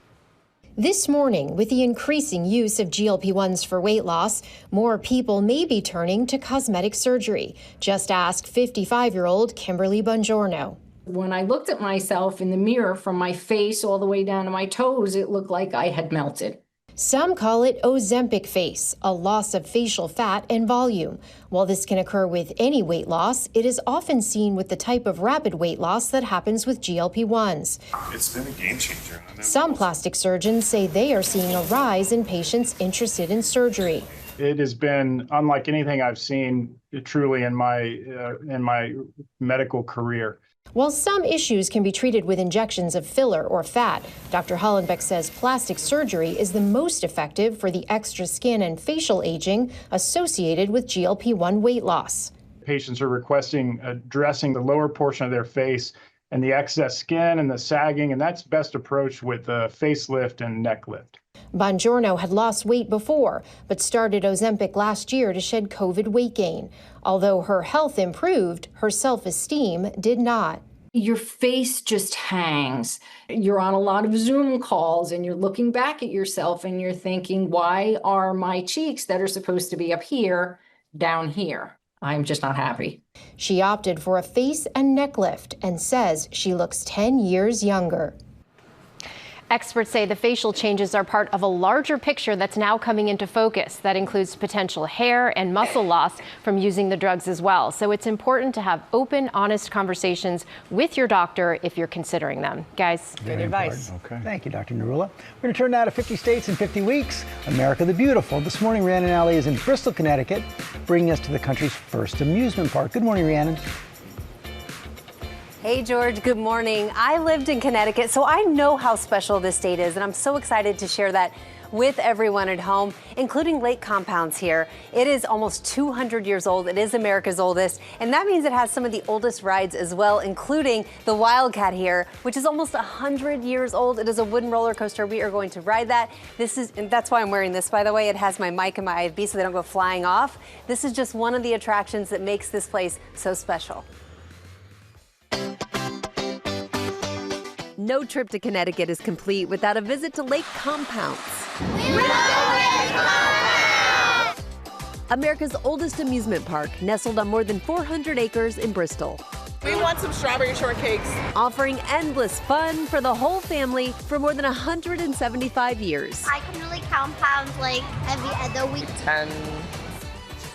This morning, with the increasing use of GLP-1s for weight loss, more people may be turning to cosmetic surgery. Just ask 55-year-old Kimberly Bongiorno. When I looked at myself in the mirror from my face all the way down to my toes, it looked like I had melted. Some call it Ozempic face, a loss of facial fat and volume. While this can occur with any weight loss, it is often seen with the type of rapid weight loss that happens with GLP-1s. It's been a game changer. Some plastic surgeons say they are seeing a rise in patients interested in surgery. It has been unlike anything I've seen truly in my medical career. While some issues can be treated with injections of filler or fat, Dr. Hollenbeck says plastic surgery is the most effective for the extra skin and facial aging associated with GLP-1 weight loss. Patients are requesting addressing the lower portion of their face and the excess skin and the sagging, and that's best approached with a facelift and neck lift. Bongiorno had lost weight before, but started Ozempic last year to shed COVID weight gain. Although her health improved, her self-esteem did not. Your face just hangs. You're on a lot of Zoom calls and you're looking back at yourself and you're thinking, why are my cheeks that are supposed to be up here down here? I'm just not happy. She opted for a face and neck lift and says she looks 10 years younger. Experts say the facial changes are part of a larger picture that's now coming into focus that includes potential hair and muscle loss from using the drugs as well. So it's important to have open, honest conversations with your doctor if you're considering them. Guys, good advice. Okay. Thank you, Dr. Narula. We're going to turn now to 50 states in 50 weeks. America the Beautiful. This morning, Rhiannon Alley is in Bristol, Connecticut, bringing us to the country's first amusement park. Good morning, Rhiannon. Hey, George, good morning. I lived in Connecticut, so I know how special this state is, and I'm so excited to share that with everyone at home, including Lake Compounds here. It is almost 200 years old. It is America's oldest, and that means it has some of the oldest rides as well, including the Wildcat here, which is almost 100 years old. It is a wooden roller coaster. We are going to ride that. And that's why I'm wearing this, by the way. It has my mic and my IFB so they don't go flying off. This is just one of the attractions that makes this place so special. No trip to Connecticut is complete without a visit to Lake Compounds. America's oldest amusement park, nestled on more than 400 acres in Bristol. We want some strawberry shortcakes. Offering endless fun for the whole family for more than 175 years. I come to Lake Compounds like every other week. 10,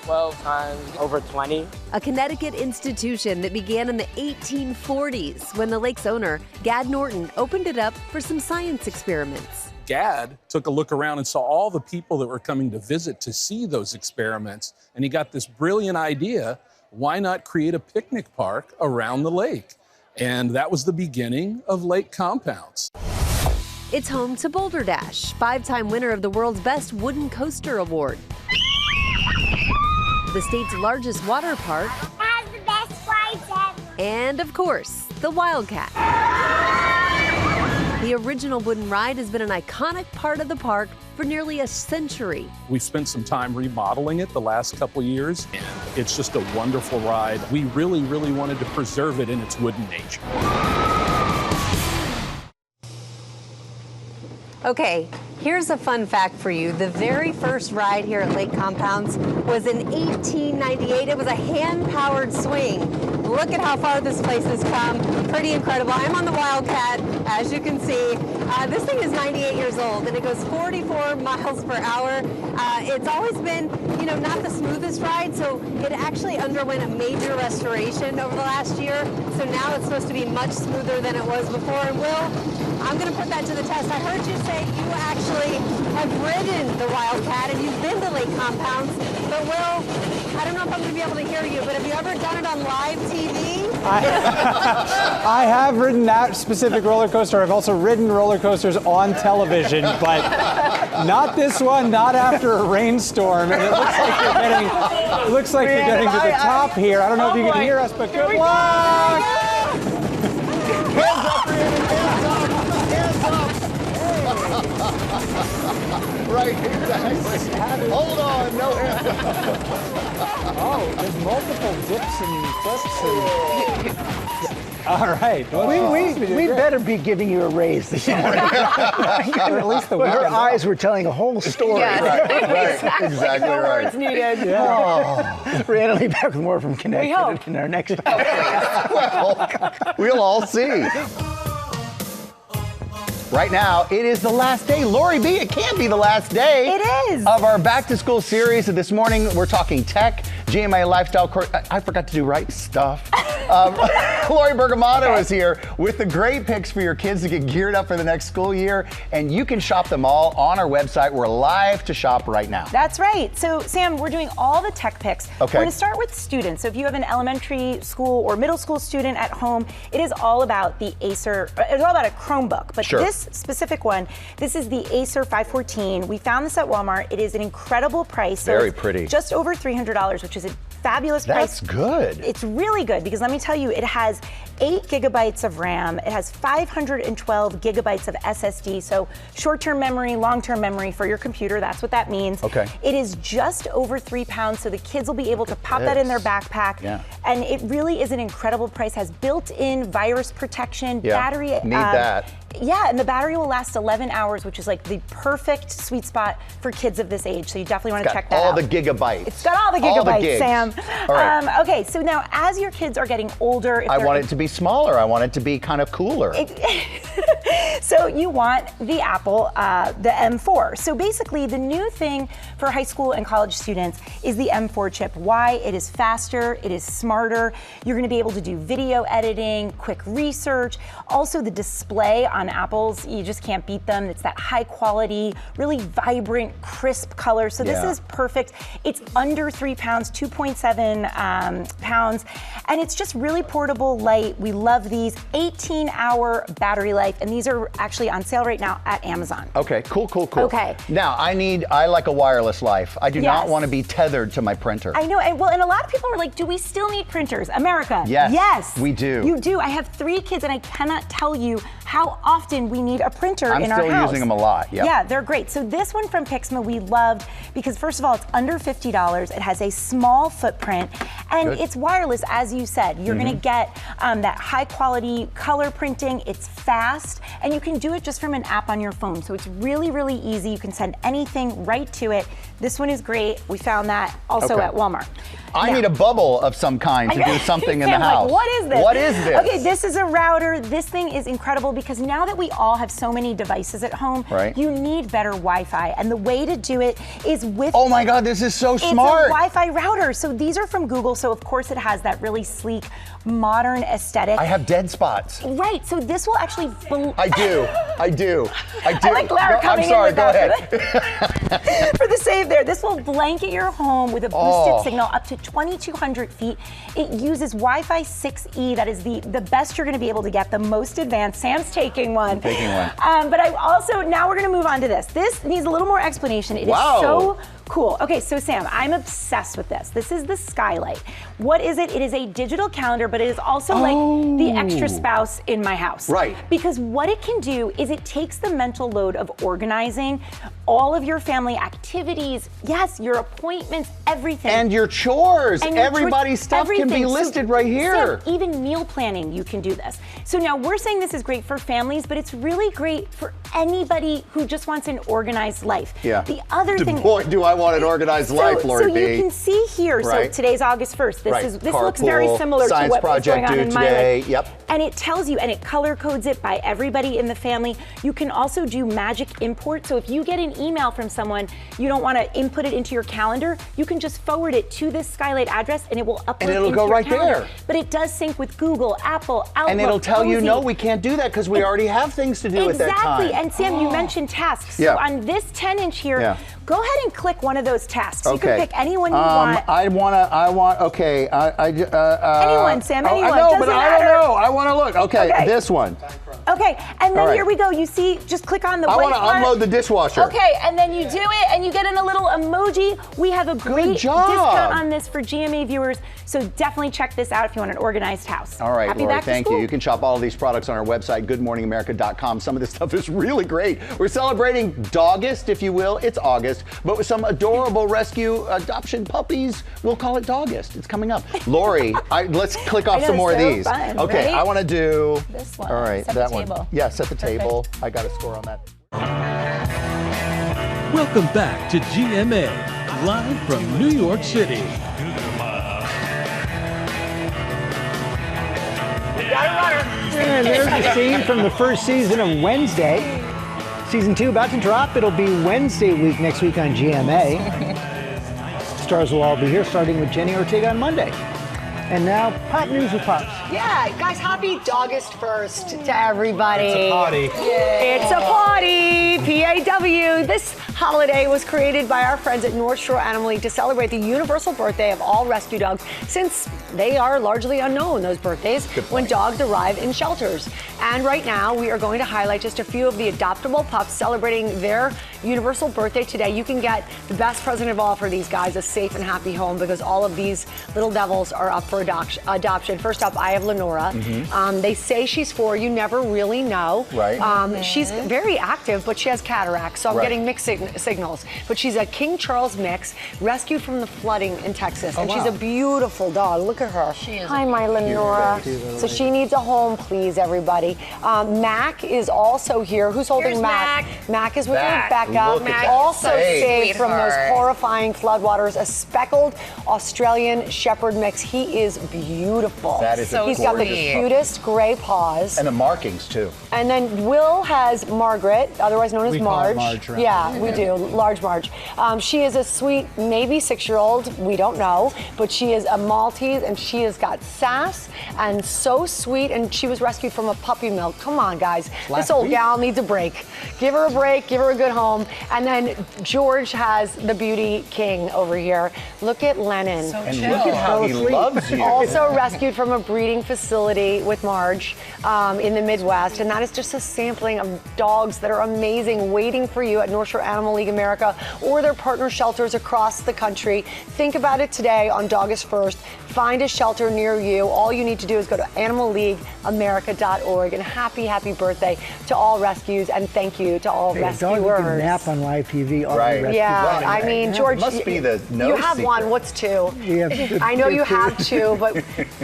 12 times, over 20. A Connecticut institution that began in the 1840s when the lake's owner, Gad Norton, opened it up for some science experiments. Gad took a look around and saw all the people that were coming to visit to see those experiments, and he got this brilliant idea, why not create a picnic park around the lake? And that was the beginning of Lake Compounds. It's home to Boulder Dash, 5-time winner of the world's best wooden coaster award. The state's largest water park. It has the best rides ever. And of course, the Wildcat. The original wooden ride has been an iconic part of the park for nearly a century. We've spent some time remodeling it the last couple years, and it's just a wonderful ride. We really, really wanted to preserve it in its wooden nature. Okay, here's a fun fact for you. The very first ride here at Lake Compounds was in 1898. It was a hand-powered swing. Look at how far this place has come. Pretty incredible. I'm on the Wildcat, as you can see. This thing is 98 years old, and it goes 44 miles per hour. It's always been, not the smoothest ride, so it actually underwent a major restoration over the last year. So now it's supposed to be much smoother than it was before. And Will, I'm going to put that to the test. I heard you say you actually have ridden the Wildcat and you've been to Lake Compounds. But Will, I don't know if I'm going to be able to hear you, but have you ever done it on live TV? I have ridden that specific roller coaster. I've also ridden roller coasters on television, but not this one, not after a rainstorm. And it looks like you're getting to the top here. I don't know if you can hear us, but good luck! Hands up, Rhiannon, hands up! Right, exactly. Hold on, no hands up. Oh, there's multiple dips and flips. All right. We better be giving you a raise this morning. At least her eyes were telling a whole story. Yes. Right, exactly No right. words needed. Yeah. Rhiannon will be back with more from Connected in our next Well, we'll all see. Right now, it is the last day. Lori B, it can't be the last day. It is. Of our back to school series. This morning, we're talking tech, GMA lifestyle. I forgot to do right stuff. Lori Bergamatto is here with the great picks for your kids to get geared up for the next school year. And you can shop them all on our website. We're live to shop right now. That's right. So, Sam, we're doing all the tech picks. Okay. We're going to start with students. So if you have an elementary school or middle school student at home, it is all about the Acer. It's all about a Chromebook. But this specific one, this is the Acer 514. We found this at Walmart. It is an incredible price. Very pretty. Just over $300, which is a fabulous price. That's good. It's really good because let me tell you, it has 8 gigabytes of RAM. It has 512 gigabytes of SSD. So short-term memory, long-term memory for your computer. That's what that means. Okay. It is just over 3 pounds. So the kids will be able to pop that in their backpack. Yeah. And it really is an incredible price. Has built-in virus protection, battery. Need that. Yeah, and the battery will last 11 hours, which is like the perfect sweet spot for kids of this age. So you definitely want to check that out. All the gigabytes. It's got all the All the gigabytes, gigs. Sam. All right. Okay, so now as your kids are getting older, if I they're want it to be smaller. I want it to be kind of cooler. So you want the Apple, the M4. So basically the new thing for high school and college students is the M4 chip. Why? It is faster, it is smarter. You're gonna be able to do video editing, quick research. Also the display on Apple's, you just can't beat them. It's that high quality, really vibrant, crisp color. So this is perfect. It's under 3 pounds, 2.7 pounds. And it's just really portable, light. We love these. 18-hour battery life. And these are actually on sale right now at Amazon. Okay, cool. Okay. Now, I like a wireless life. I do not want to be tethered to my printer. I know, and a lot of people are like, do we still need printers? America. Yes, we do. You do. I have 3 kids and I cannot tell you how often we need a printer in our house. I'm still using them a lot, Yeah, they're great. So this one from Pixma we loved because first of all, it's under $50. It has a small footprint and it's wireless, as you said. You're gonna get that high quality color printing. It's fast and you can do it just from an app on your phone. So it's really, really easy. You can send anything right to it. This one is great. We found that also at Walmart. I need a bubble of some kind to do something in the house. Like, what is this? What is this? Okay, this is a router. This thing is incredible because now that we all have so many devices at home, you need better Wi-Fi. And the way to do it is with... Oh my God, this is so smart. It's a Wi-Fi router. So these are from Google. So of course it has that really sleek, modern aesthetic. I have dead spots. Right, so this will actually... I do. I like Lara coming I'm sorry, in with go that. ahead. For the save there, this will blanket your home with a boosted signal up to 2,200 feet. It uses Wi-Fi 6E. That is the best you're going to be able to get, the most advanced. Sam's taking one. But I also, now we're going to move on to this. This needs a little more explanation. It is so cool. Okay, so Sam, I'm obsessed with this. This is the Skylight. What is it? It is a digital calendar, but it is also like the extra spouse in my house. Right. Because what it can do is it takes the mental load of organizing all of your family activities, yes, your appointments, everything. And your chores. And your Everybody's stuff can be listed right here. Sam, even meal planning, you can do this. So now we're saying this is great for families, but it's really great for anybody who just wants an organized life. Yeah. The other thing. Boy, do I want an organized life, Lori B. So you can see here, so today's August 1st. This looks very similar to what was going on in my life. Yep. And it tells you, and it color codes it by everybody in the family. You can also do magic import. So if you get an email from someone, you don't want to input it into your calendar, you can just forward it to this Skylight address and it will upload and it'll into go your right calendar. there. But it does sync with Google, Apple, Outlook, and it'll tell you, Cozy. no, we can't do that because we already have things to do at that time. Exactly. And Sam, you mentioned tasks. So on this 10-inch here, go ahead and click one of those tests. Okay. You can pick anyone you want. Okay. Anyone, Sam, anyone. I know, Doesn't but I matter. don't know. I want to look. Okay, this one. Okay, and then All right. here we go. You see, just click on the I white want to part. unload the dishwasher. Okay, and then you do it, and you get in a little emoji. We have a great discount on this for GMA viewers, so definitely check this out if you want an organized house. All right, Happy Lori, back to thank school. you. You can shop all of these products on our website, goodmorningamerica.com. Some of this stuff is really great. We're celebrating Dogust, if you will. It's August, but with some adorable rescue adoption puppies, we'll call it Dogust. It's coming up. Lori, let's click off some more of these. Fun, okay, right? I want to do this one. All right, Set that the one. table. Yeah, set the table. I got a score on that. Welcome back to GMA, live from New York City. And there's the scene from the first season of Wednesday. Season 2 about to drop. It'll be Wednesday week next week on GMA. Stars will all be here, starting with Jenny Ortega on Monday. And now, pop news with Pops. Yeah, guys, happy August 1st to everybody. It's a party. It's a party, PAW. This holiday was created by our friends at North Shore Animal League to celebrate the universal birthday of all rescue dogs, since they are largely unknown, those birthdays, when dogs arrive in shelters. And right now, we are going to highlight just a few of the adoptable pups celebrating their universal birthday today. You can get the best present of all for these guys, a safe and happy home, because all of these little devils are up for adoption. First up, I have Lenora. They say she's 4. You never really know. Right. She's very active, but she has cataracts, so I'm getting mixed signals. But she's a King Charles mix, rescued from the flooding in Texas. And she's a beautiful dog. Look at her. She is. Hi, my Lenora. So she needs a home, please, everybody. Mac is also here. Who's holding Here's Mac? Mac is with Rebecca. Mac, Also saved sweetheart. from those horrifying floodwaters. A speckled Australian Shepherd mix. He is beautiful. That is He's got the cutest gray paws. And the markings, too. And then Will has Margaret, otherwise known as We call Marge. it Marge, right? Yeah, we do. Large Marge. She is a sweet, maybe 6-year-old. We don't know. But she is a Maltese, and she has got sass and so sweet. And she was rescued from a puppy mill. Come on, guys. This old gal needs a break. Give her a break. Give her a good home. And then George has the beauty king over here. Look at Lennon. So and look at how he loves you. Also rescued from a breeding facility with Marge in the Midwest. And that is just a sampling of dogs that are amazing, waiting for you at North Shore Animal League America or their partner shelters across the country. Think about it today on August 1st. Find a shelter near you. All you need to do is go to animalleagueamerica.org. And happy, happy birthday to all rescues, and thank you to all rescuers. Dog can nap on live TV. All the rescues. Yeah, I mean, George, must be the you have secret. one. What's 2? Yeah, I know you have 2, but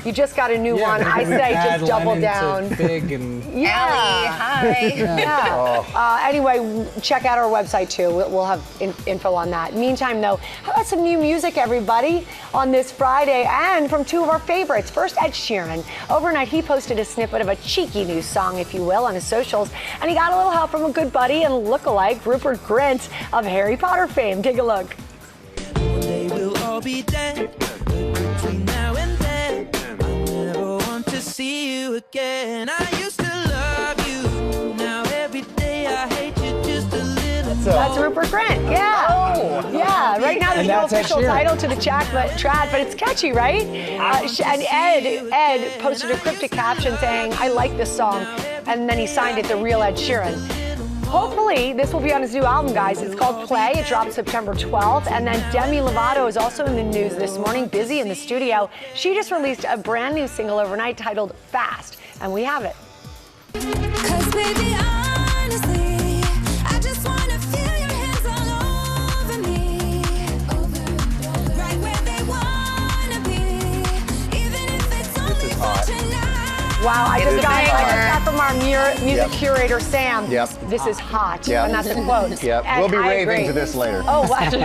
you just got a new one. I say just double down. Big and Yeah. Hi. Yeah. Anyway, check out our website too. We'll have info on that. Meantime, though, how about some new music, everybody, on this Friday, and from 2 of our favorites. First, Ed Sheeran. Overnight, he posted a snippet of a cheeky new song, if you will, on his socials, and he got a little help from a good buddy and lookalike, Rupert Grint of Harry Potter fame. Take a look. They will all be dead, but between now and then, I never want to see you again. I used to love you, now every day I hate you just a little more. That's Rupert Grint, yeah. Yeah, right now there's no official title to the track, but it's catchy, right? And Ed posted a cryptic caption saying, I like this song, and then he signed it, the real Ed Sheeran. Hopefully, this will be on his new album, guys. It's called Play. It drops September 12th. And then Demi Lovato is also in the news this morning, busy in the studio. She just released a brand new single overnight titled Fast, and we have it. 'Cause baby, honestly, I just wanna feel your hands all over me, right where they wanna be, even if it's only for tonight. Wow, I just got from our music curator, Sam. Yep. This is hot, Yep. and that's a quote. Yep. And We'll be I raving agree. to this later. Oh, well, Friday,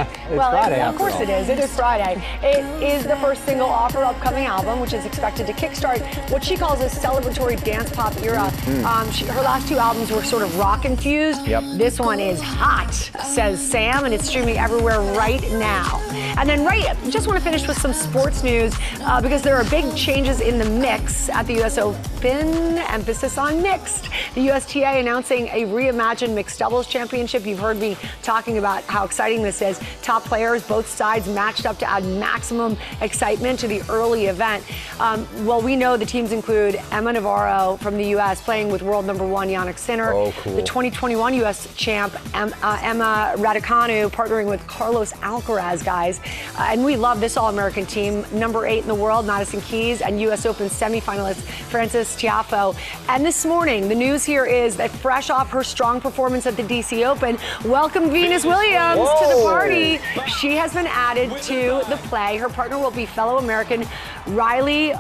of after course all. it is. It is Friday. It is the first single off her upcoming album, which is expected to kickstart what she calls a celebratory dance pop era. Her last 2 albums were sort of rock infused. Yep. This one is hot, says Sam, and it's streaming everywhere right now. And then just want to finish with some sports news because there are big changes in the mix at the U.S. Open. Emphasis on mixed. The USTA announcing a reimagined mixed doubles championship. You've heard me talking about how exciting this is. Top players, both sides matched up to add maximum excitement to the early event. Well, we know the teams include Emma Navarro from the U.S. playing with world number 1 Yannick Sinner. Oh, cool. The 2021 U.S. champ Emma Raducanu partnering with Carlos Alcaraz, guys. And we love this All-American team. Number 8 in the world, Madison Keys, and U.S. Open semifinalist Frances Tiafoe. And this morning, the news here is that fresh off her strong performance at the D.C. Open, welcome Venus Williams to the party. She has been added to the play. Her partner will be fellow American Riley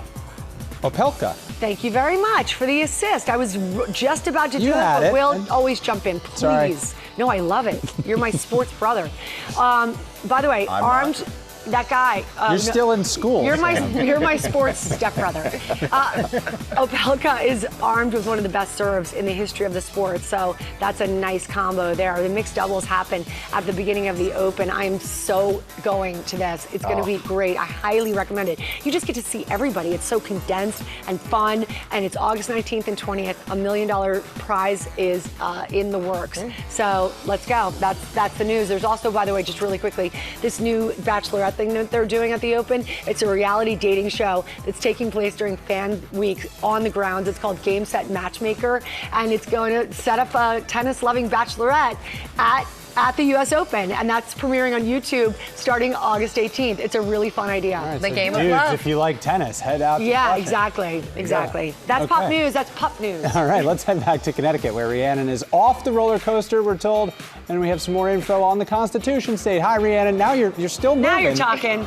Opelka. Thank you very much for the assist. I was just about to do it, but Will always jump in, please. Sorry. No, I love it. You're my sports brother. By the way, armed. That guy. You're still in school. You're my sports stepbrother. Opelka is armed with one of the best serves in the history of the sport, so that's a nice combo there. The mixed doubles happen at the beginning of the Open. I am so going to this. It's going to be great. I highly recommend it. You just get to see everybody. It's so condensed and fun, and it's August 19th and 20th. $1 million prize is in the works. So let's go. That's the news. There's also, by the way, just really quickly, this new Bachelorette thing that they're doing at the Open. It's a reality dating show that's taking place during Fan Week on the grounds. It's called Game Set Matchmaker, and it's going to set up a tennis-loving bachelorette at the U.S. Open, and that's premiering on YouTube starting August 18th. It's a really fun idea. Right, the so game dudes, of love. If you like tennis, head out to Yeah, watch it. exactly. That's Okay. pop news. That's pup news. All right, let's head back to Connecticut, where Rhiannon is off the roller coaster, we're told, and we have some more info on the Constitution State. Hi, Rhiannon. Now you're still moving. Now you're talking.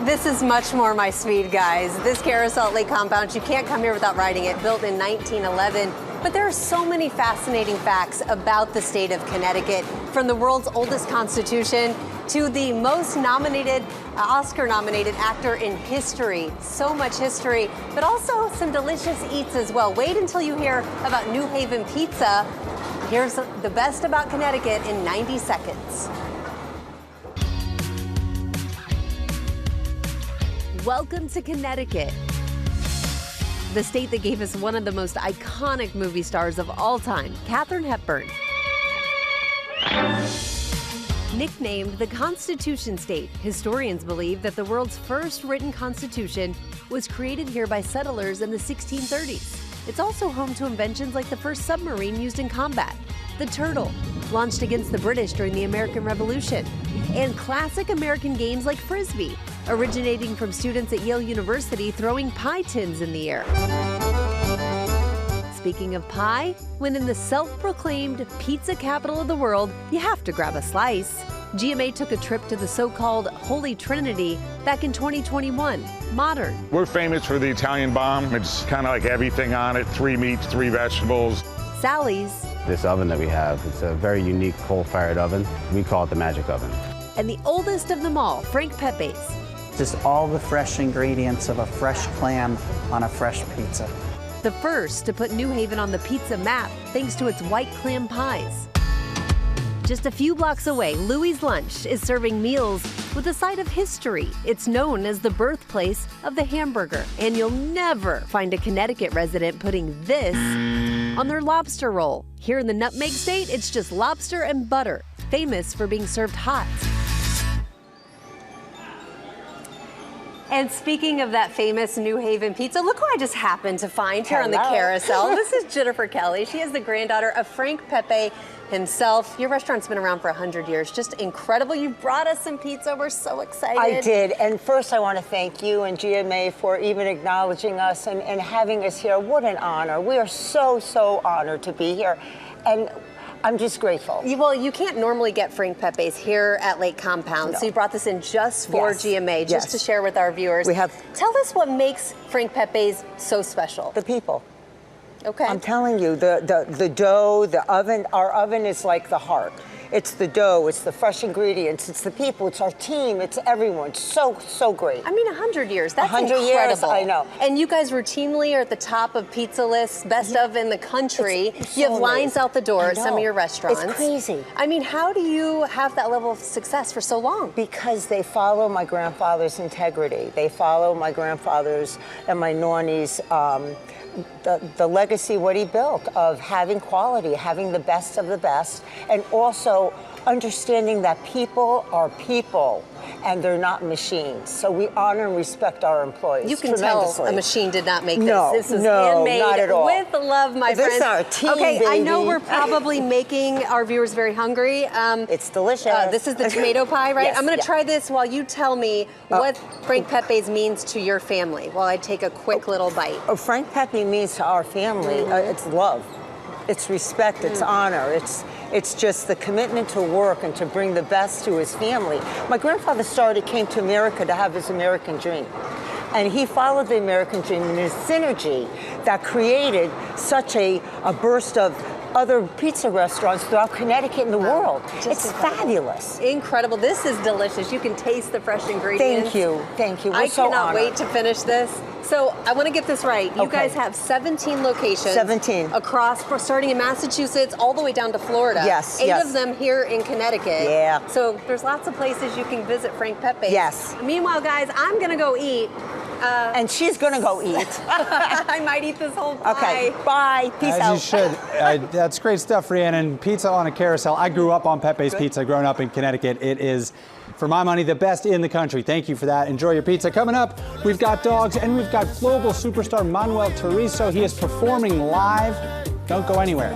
This is much more my speed, guys. This Carousel Lake compound, you can't come here without riding it. Built in 1911. But there are so many fascinating facts about the state of Connecticut, from the world's oldest constitution to the most nominated, Oscar-nominated actor in history. So much history, but also some delicious eats as well. Wait until you hear about New Haven pizza. Here's the best about Connecticut in 90 seconds. Welcome to Connecticut, the state that gave us one of the most iconic movie stars of all time, Katharine Hepburn. Nicknamed the Constitution State, historians believe that the world's first written constitution was created here by settlers in the 1630s. It's also home to inventions like the first submarine used in combat, the Turtle, launched against the British during the American Revolution, and classic American games like Frisbee, originating from students at Yale University throwing pie tins in the air. Speaking of pie, when in the self-proclaimed pizza capital of the world, you have to grab a slice. GMA took a trip to the so-called Holy Trinity back in 2021. Modern. We're famous for the Italian bomb. It's kind of like everything on it, 3 meats, 3 vegetables. Sally's. This oven that we have, it's a very unique coal-fired oven. We call it the magic oven. And the oldest of them all, Frank Pepe's. Just all the fresh ingredients of a fresh clam on a fresh pizza. The first to put New Haven on the pizza map thanks to its white clam pies. Just a few blocks away, Louie's Lunch is serving meals with a side of history. It's known as the birthplace of the hamburger, and you'll never find a Connecticut resident putting this on their lobster roll. Here in the Nutmeg State, it's just lobster and butter, famous for being served hot. And speaking of that famous New Haven pizza, look who I just happened to find here on the carousel. This is Jennifer Kelly. She is the granddaughter of Frank Pepe himself. Your restaurant's been around for 100 years. Just incredible. You brought us some pizza. We're so excited. I did. And first I want to thank you and GMA for even acknowledging us and having us here. What an honor. We are so, so honored to be here. And I'm just grateful. Well, you can't normally get Frank Pepe's here at Lake Compound, No. so you brought this in just for Yes. GMA, just Yes. to share with our viewers. Tell us what makes Frank Pepe's so special. The people. Okay. I'm telling you, the dough, the oven, our oven is like the heart. It's the dough, it's the fresh ingredients, it's the people, it's our team, it's everyone. So great. I mean, 100 years. That's 100 incredible. years, I know. And you guys routinely are at the top of pizza lists, best of in the country. It's you have so lines amazing. out the door I at some of know. your restaurants. It's crazy. I mean, how do you have that level of success for so long? Because they follow my grandfather's integrity. They follow my grandfather's and my Nonny's the legacy, what he built of having quality, having the best of the best, and also understanding that people are people and they're not machines. So we honor and respect our employees. You can tell a machine did not make this. No, This is no, handmade not at all. with love, my friends. This is our team, okay, I know baby. we're probably making our viewers very hungry. It's delicious. This is the tomato pie, right? Yes, I'm going to yeah. try this while you tell me what Frank Pepe's means to your family while I take a quick little bite. Frank Pepe means to our family, it's love, it's respect, it's honor, it's just the commitment to work and to bring the best to his family. My grandfather came to America to have his American dream. And he followed the American dream and his synergy that created such a burst of other pizza restaurants throughout Connecticut and the world. It's fabulous. Incredible. This is delicious. You can taste the fresh ingredients. Thank you. Thank you. We're I so cannot honored. wait to finish this. So I want to get this right. You guys have 17 locations. 17. Across, starting in Massachusetts all the way down to Florida. Yes, 8 yes. of them here in Connecticut. Yeah. So there's lots of places you can visit Frank Pepe's. Yes. Meanwhile, guys, I'm going to go eat. And she's going to go eat. I might eat this whole pie. Okay, bye. Peace out. As you should. That's great stuff, Rhiannon. Pizza on a carousel. I grew up on Pepe's Pizza growing up in Connecticut. It is, for my money, the best in the country. Thank you for that. Enjoy your pizza. Coming up, we've got dogs and we've got global superstar Manuel Turizo. He is performing live. Don't go anywhere.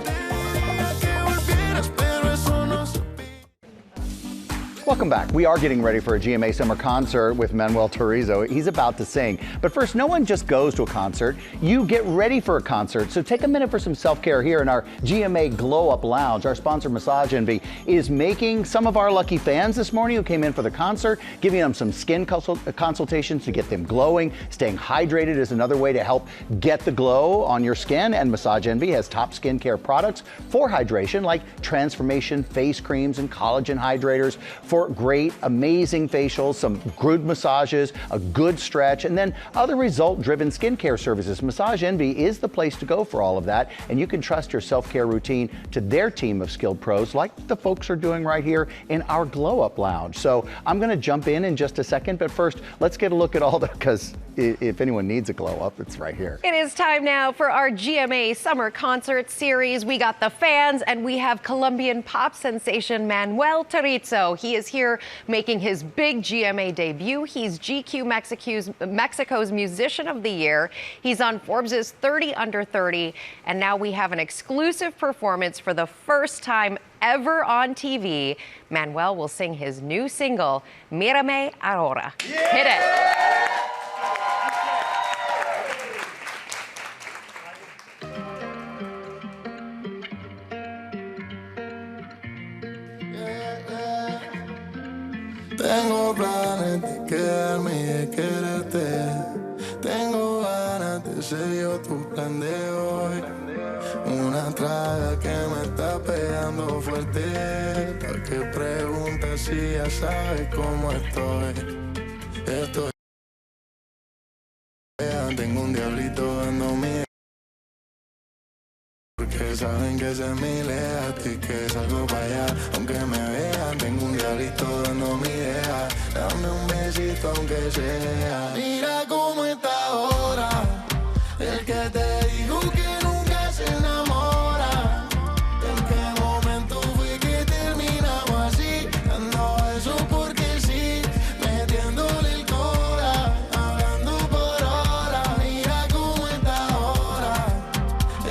Welcome back. We are getting ready for a GMA summer concert with Manuel Turizo. He's about to sing. But first, no one just goes to a concert. You get ready for a concert. So take a minute for some self-care here in our GMA Glow Up Lounge. Our sponsor, Massage Envy, is making some of our lucky fans this morning who came in for the concert, giving them some skin consultations to get them glowing. Staying hydrated is another way to help get the glow on your skin. And Massage Envy has top skincare products for hydration, like Transformation face creams and collagen hydrators for great, amazing facials, some good massages, a good stretch, and then other result-driven skincare services. Massage Envy is the place to go for all of that, and you can trust your self-care routine to their team of skilled pros like the folks are doing right here in our Glow Up Lounge. So I'm going to jump in just a second, but first, let's get a look at all the, because if anyone needs a glow up, it's right here. It is time now for our GMA Summer Concert Series. We got the fans, and we have Colombian pop sensation Manuel Turizo. He is here making his big GMA debut. He's GQ Mexico's Musician of the Year. He's on Forbes' 30 Under 30, and now we have an exclusive performance for the first time ever on TV. Manuel will sing his new single, Mírame Ahora. Yeah! Hit it. Tengo planes de quedarme y de quererte. Tengo ganas de ser yo tu plan de hoy. Una traga que me está pegando fuerte. ¿Por qué preguntas si ya sabes cómo estoy? Estoy. Tengo un diablito dando mi. Porque saben que ese es mi lealtad y que salgo para allá. Aunque me vean, tengo un diablito dando mi idea. Dame un besito aunque sea. Mira cómo está ahora. El que te dijo que nunca se enamora. ¿En qué momento fue que terminamos así? Dando eso porque sí. Metiéndole el cora. Hablando por hora. Mira cómo está ahora.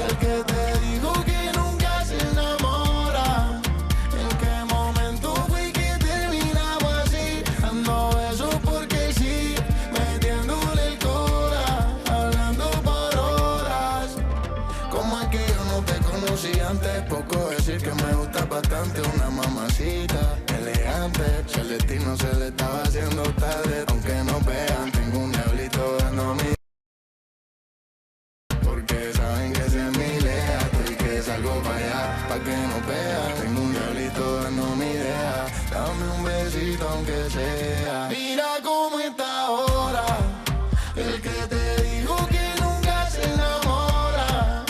El que te dijo que nunca se enamora. ¿En qué momento fue que terminamos así? Dando eso porque sí. Metiéndole el cora. Hablando por horas. Como es que yo no te conocí antes. Poco decir que me gusta bastante. Una mamacita elegante. Si el destino se le estaba haciendo tarde. Aunque no vean, tengo un diablito dando mi. Porque saben que ese es mi lealtad y que salgo para allá. Pa' que no vean, tengo un diablito dando mi. aunque sea. Mira cómo está ahora, el que te dijo que nunca se enamora.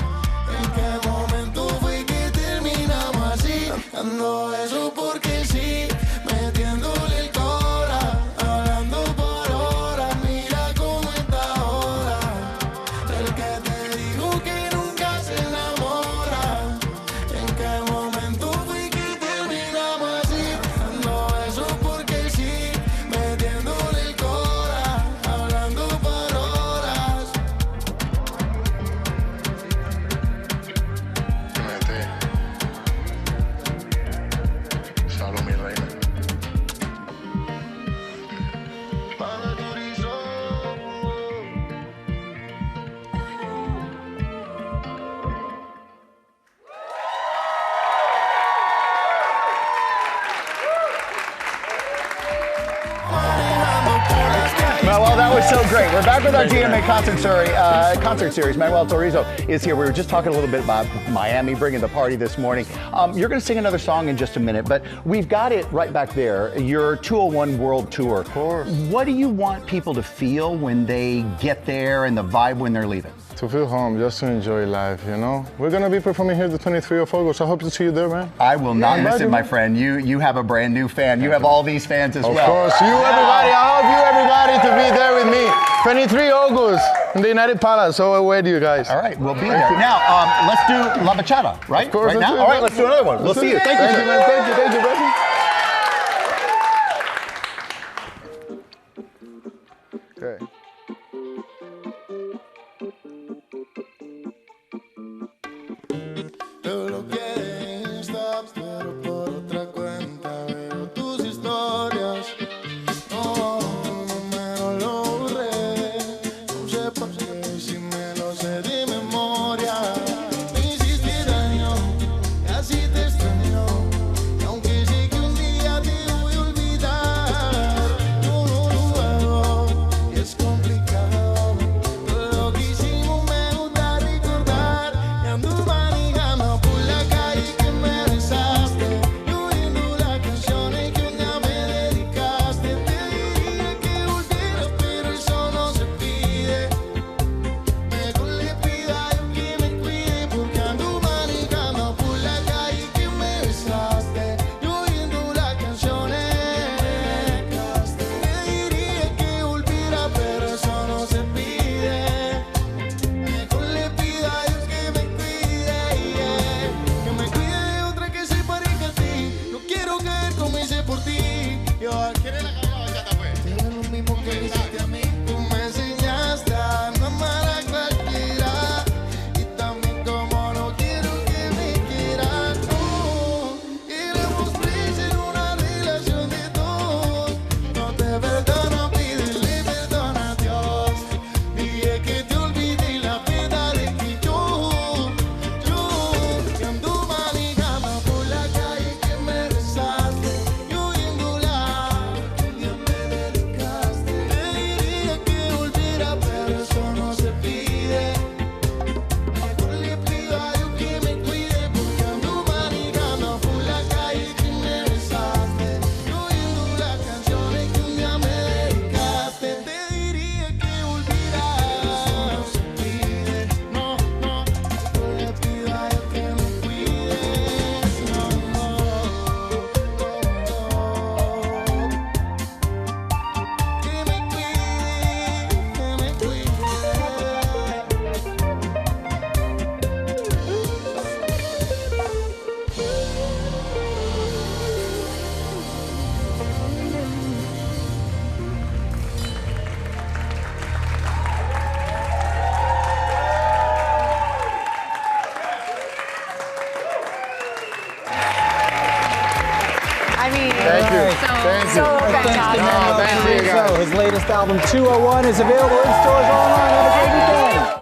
¿En qué momento fue que terminamos así? Dando eso porque sí, metiéndole el cora, hablando por horas. Mira cómo está ahora, el que te dijo que nunca se enamora. ¿En qué momento fue que terminamos así? Dando eso porque sí, metiéndole el cora, hablando por horas. Salud, mi reina. Well, that was so great. We're back with our GMA concert series. Manuel Turizo is here. We were just talking a little bit about Miami, bringing the party this morning. You're going to sing another song in just a minute, but we've got it right back there, your 201 World Tour. Of course. What do you want people to feel when they get there and the vibe when they're leaving? To feel home, just to enjoy life, you know? We're gonna be performing here the 23rd of August. I hope to see you there, man. I will not miss it, my friend. You have a brand new fan. You have all these fans as well. Of course, you everybody. I hope you everybody to be there with me. 23 August in the United Palace. So where do you guys? All right, we'll be there. Now, let's do La Bachata, right? Of course, right now? All right, let's do another one. We'll see you. Thank you, sir. Man. Thank you, brother. Okay. Te bloqueé de Insta, pero por otra cuenta veo tus historias. No, tu número lo borré. No sé por qué, si me lo sé de memoria. Me hiciste daño, y así te extraño. Y aunque sé que un día te voy a olvidar, yo no lo hago, y es complicado. Todo lo que hicimos me gusta recordar. Y ando manejando por la calle que me besaste, yo oyendo las canciones que un día me dedicaste. Te diría que volvieras, pero eso no se pide. Mejor le pido a Dios que me cuide, porque ando manejando por la calle que me besaste, yo oyendo las canciones. Te diría que volviera, pero eso no se pide. Mejor le pido a Dios que me cuide de otra que se parezca a ti. No quiero caer como hice por ti. Yo quiero la bachata, pues. Tienes lo mismo que hiciste a mí. Tú me enseñaste a no amar a cualquiera, y también como no quiero que me quieran. No, éramos tres en una relación de dos. No te perdono, pídele perdón a Dios. Dije que te olvidé y la verdad es que yo que ando manejando por la calle que me besaste, yo oyéndola que un día me dedicaste. Te diría que volviera, pero eso no se pide. Mejor le pido a Dios que me cuide, porque ando manejando por la calle que me besaste, yo oyendo las canciones que un día me dedicaste. Te diría que volviera, pero eso no se pide. No, no, mejor le pido a Dios que me cuides. No, no, que me cuide, I mean, Thank you. Thank you. so fantastic. No, thank you, guys. His latest album, 201, is available in stores online. Have a great weekend.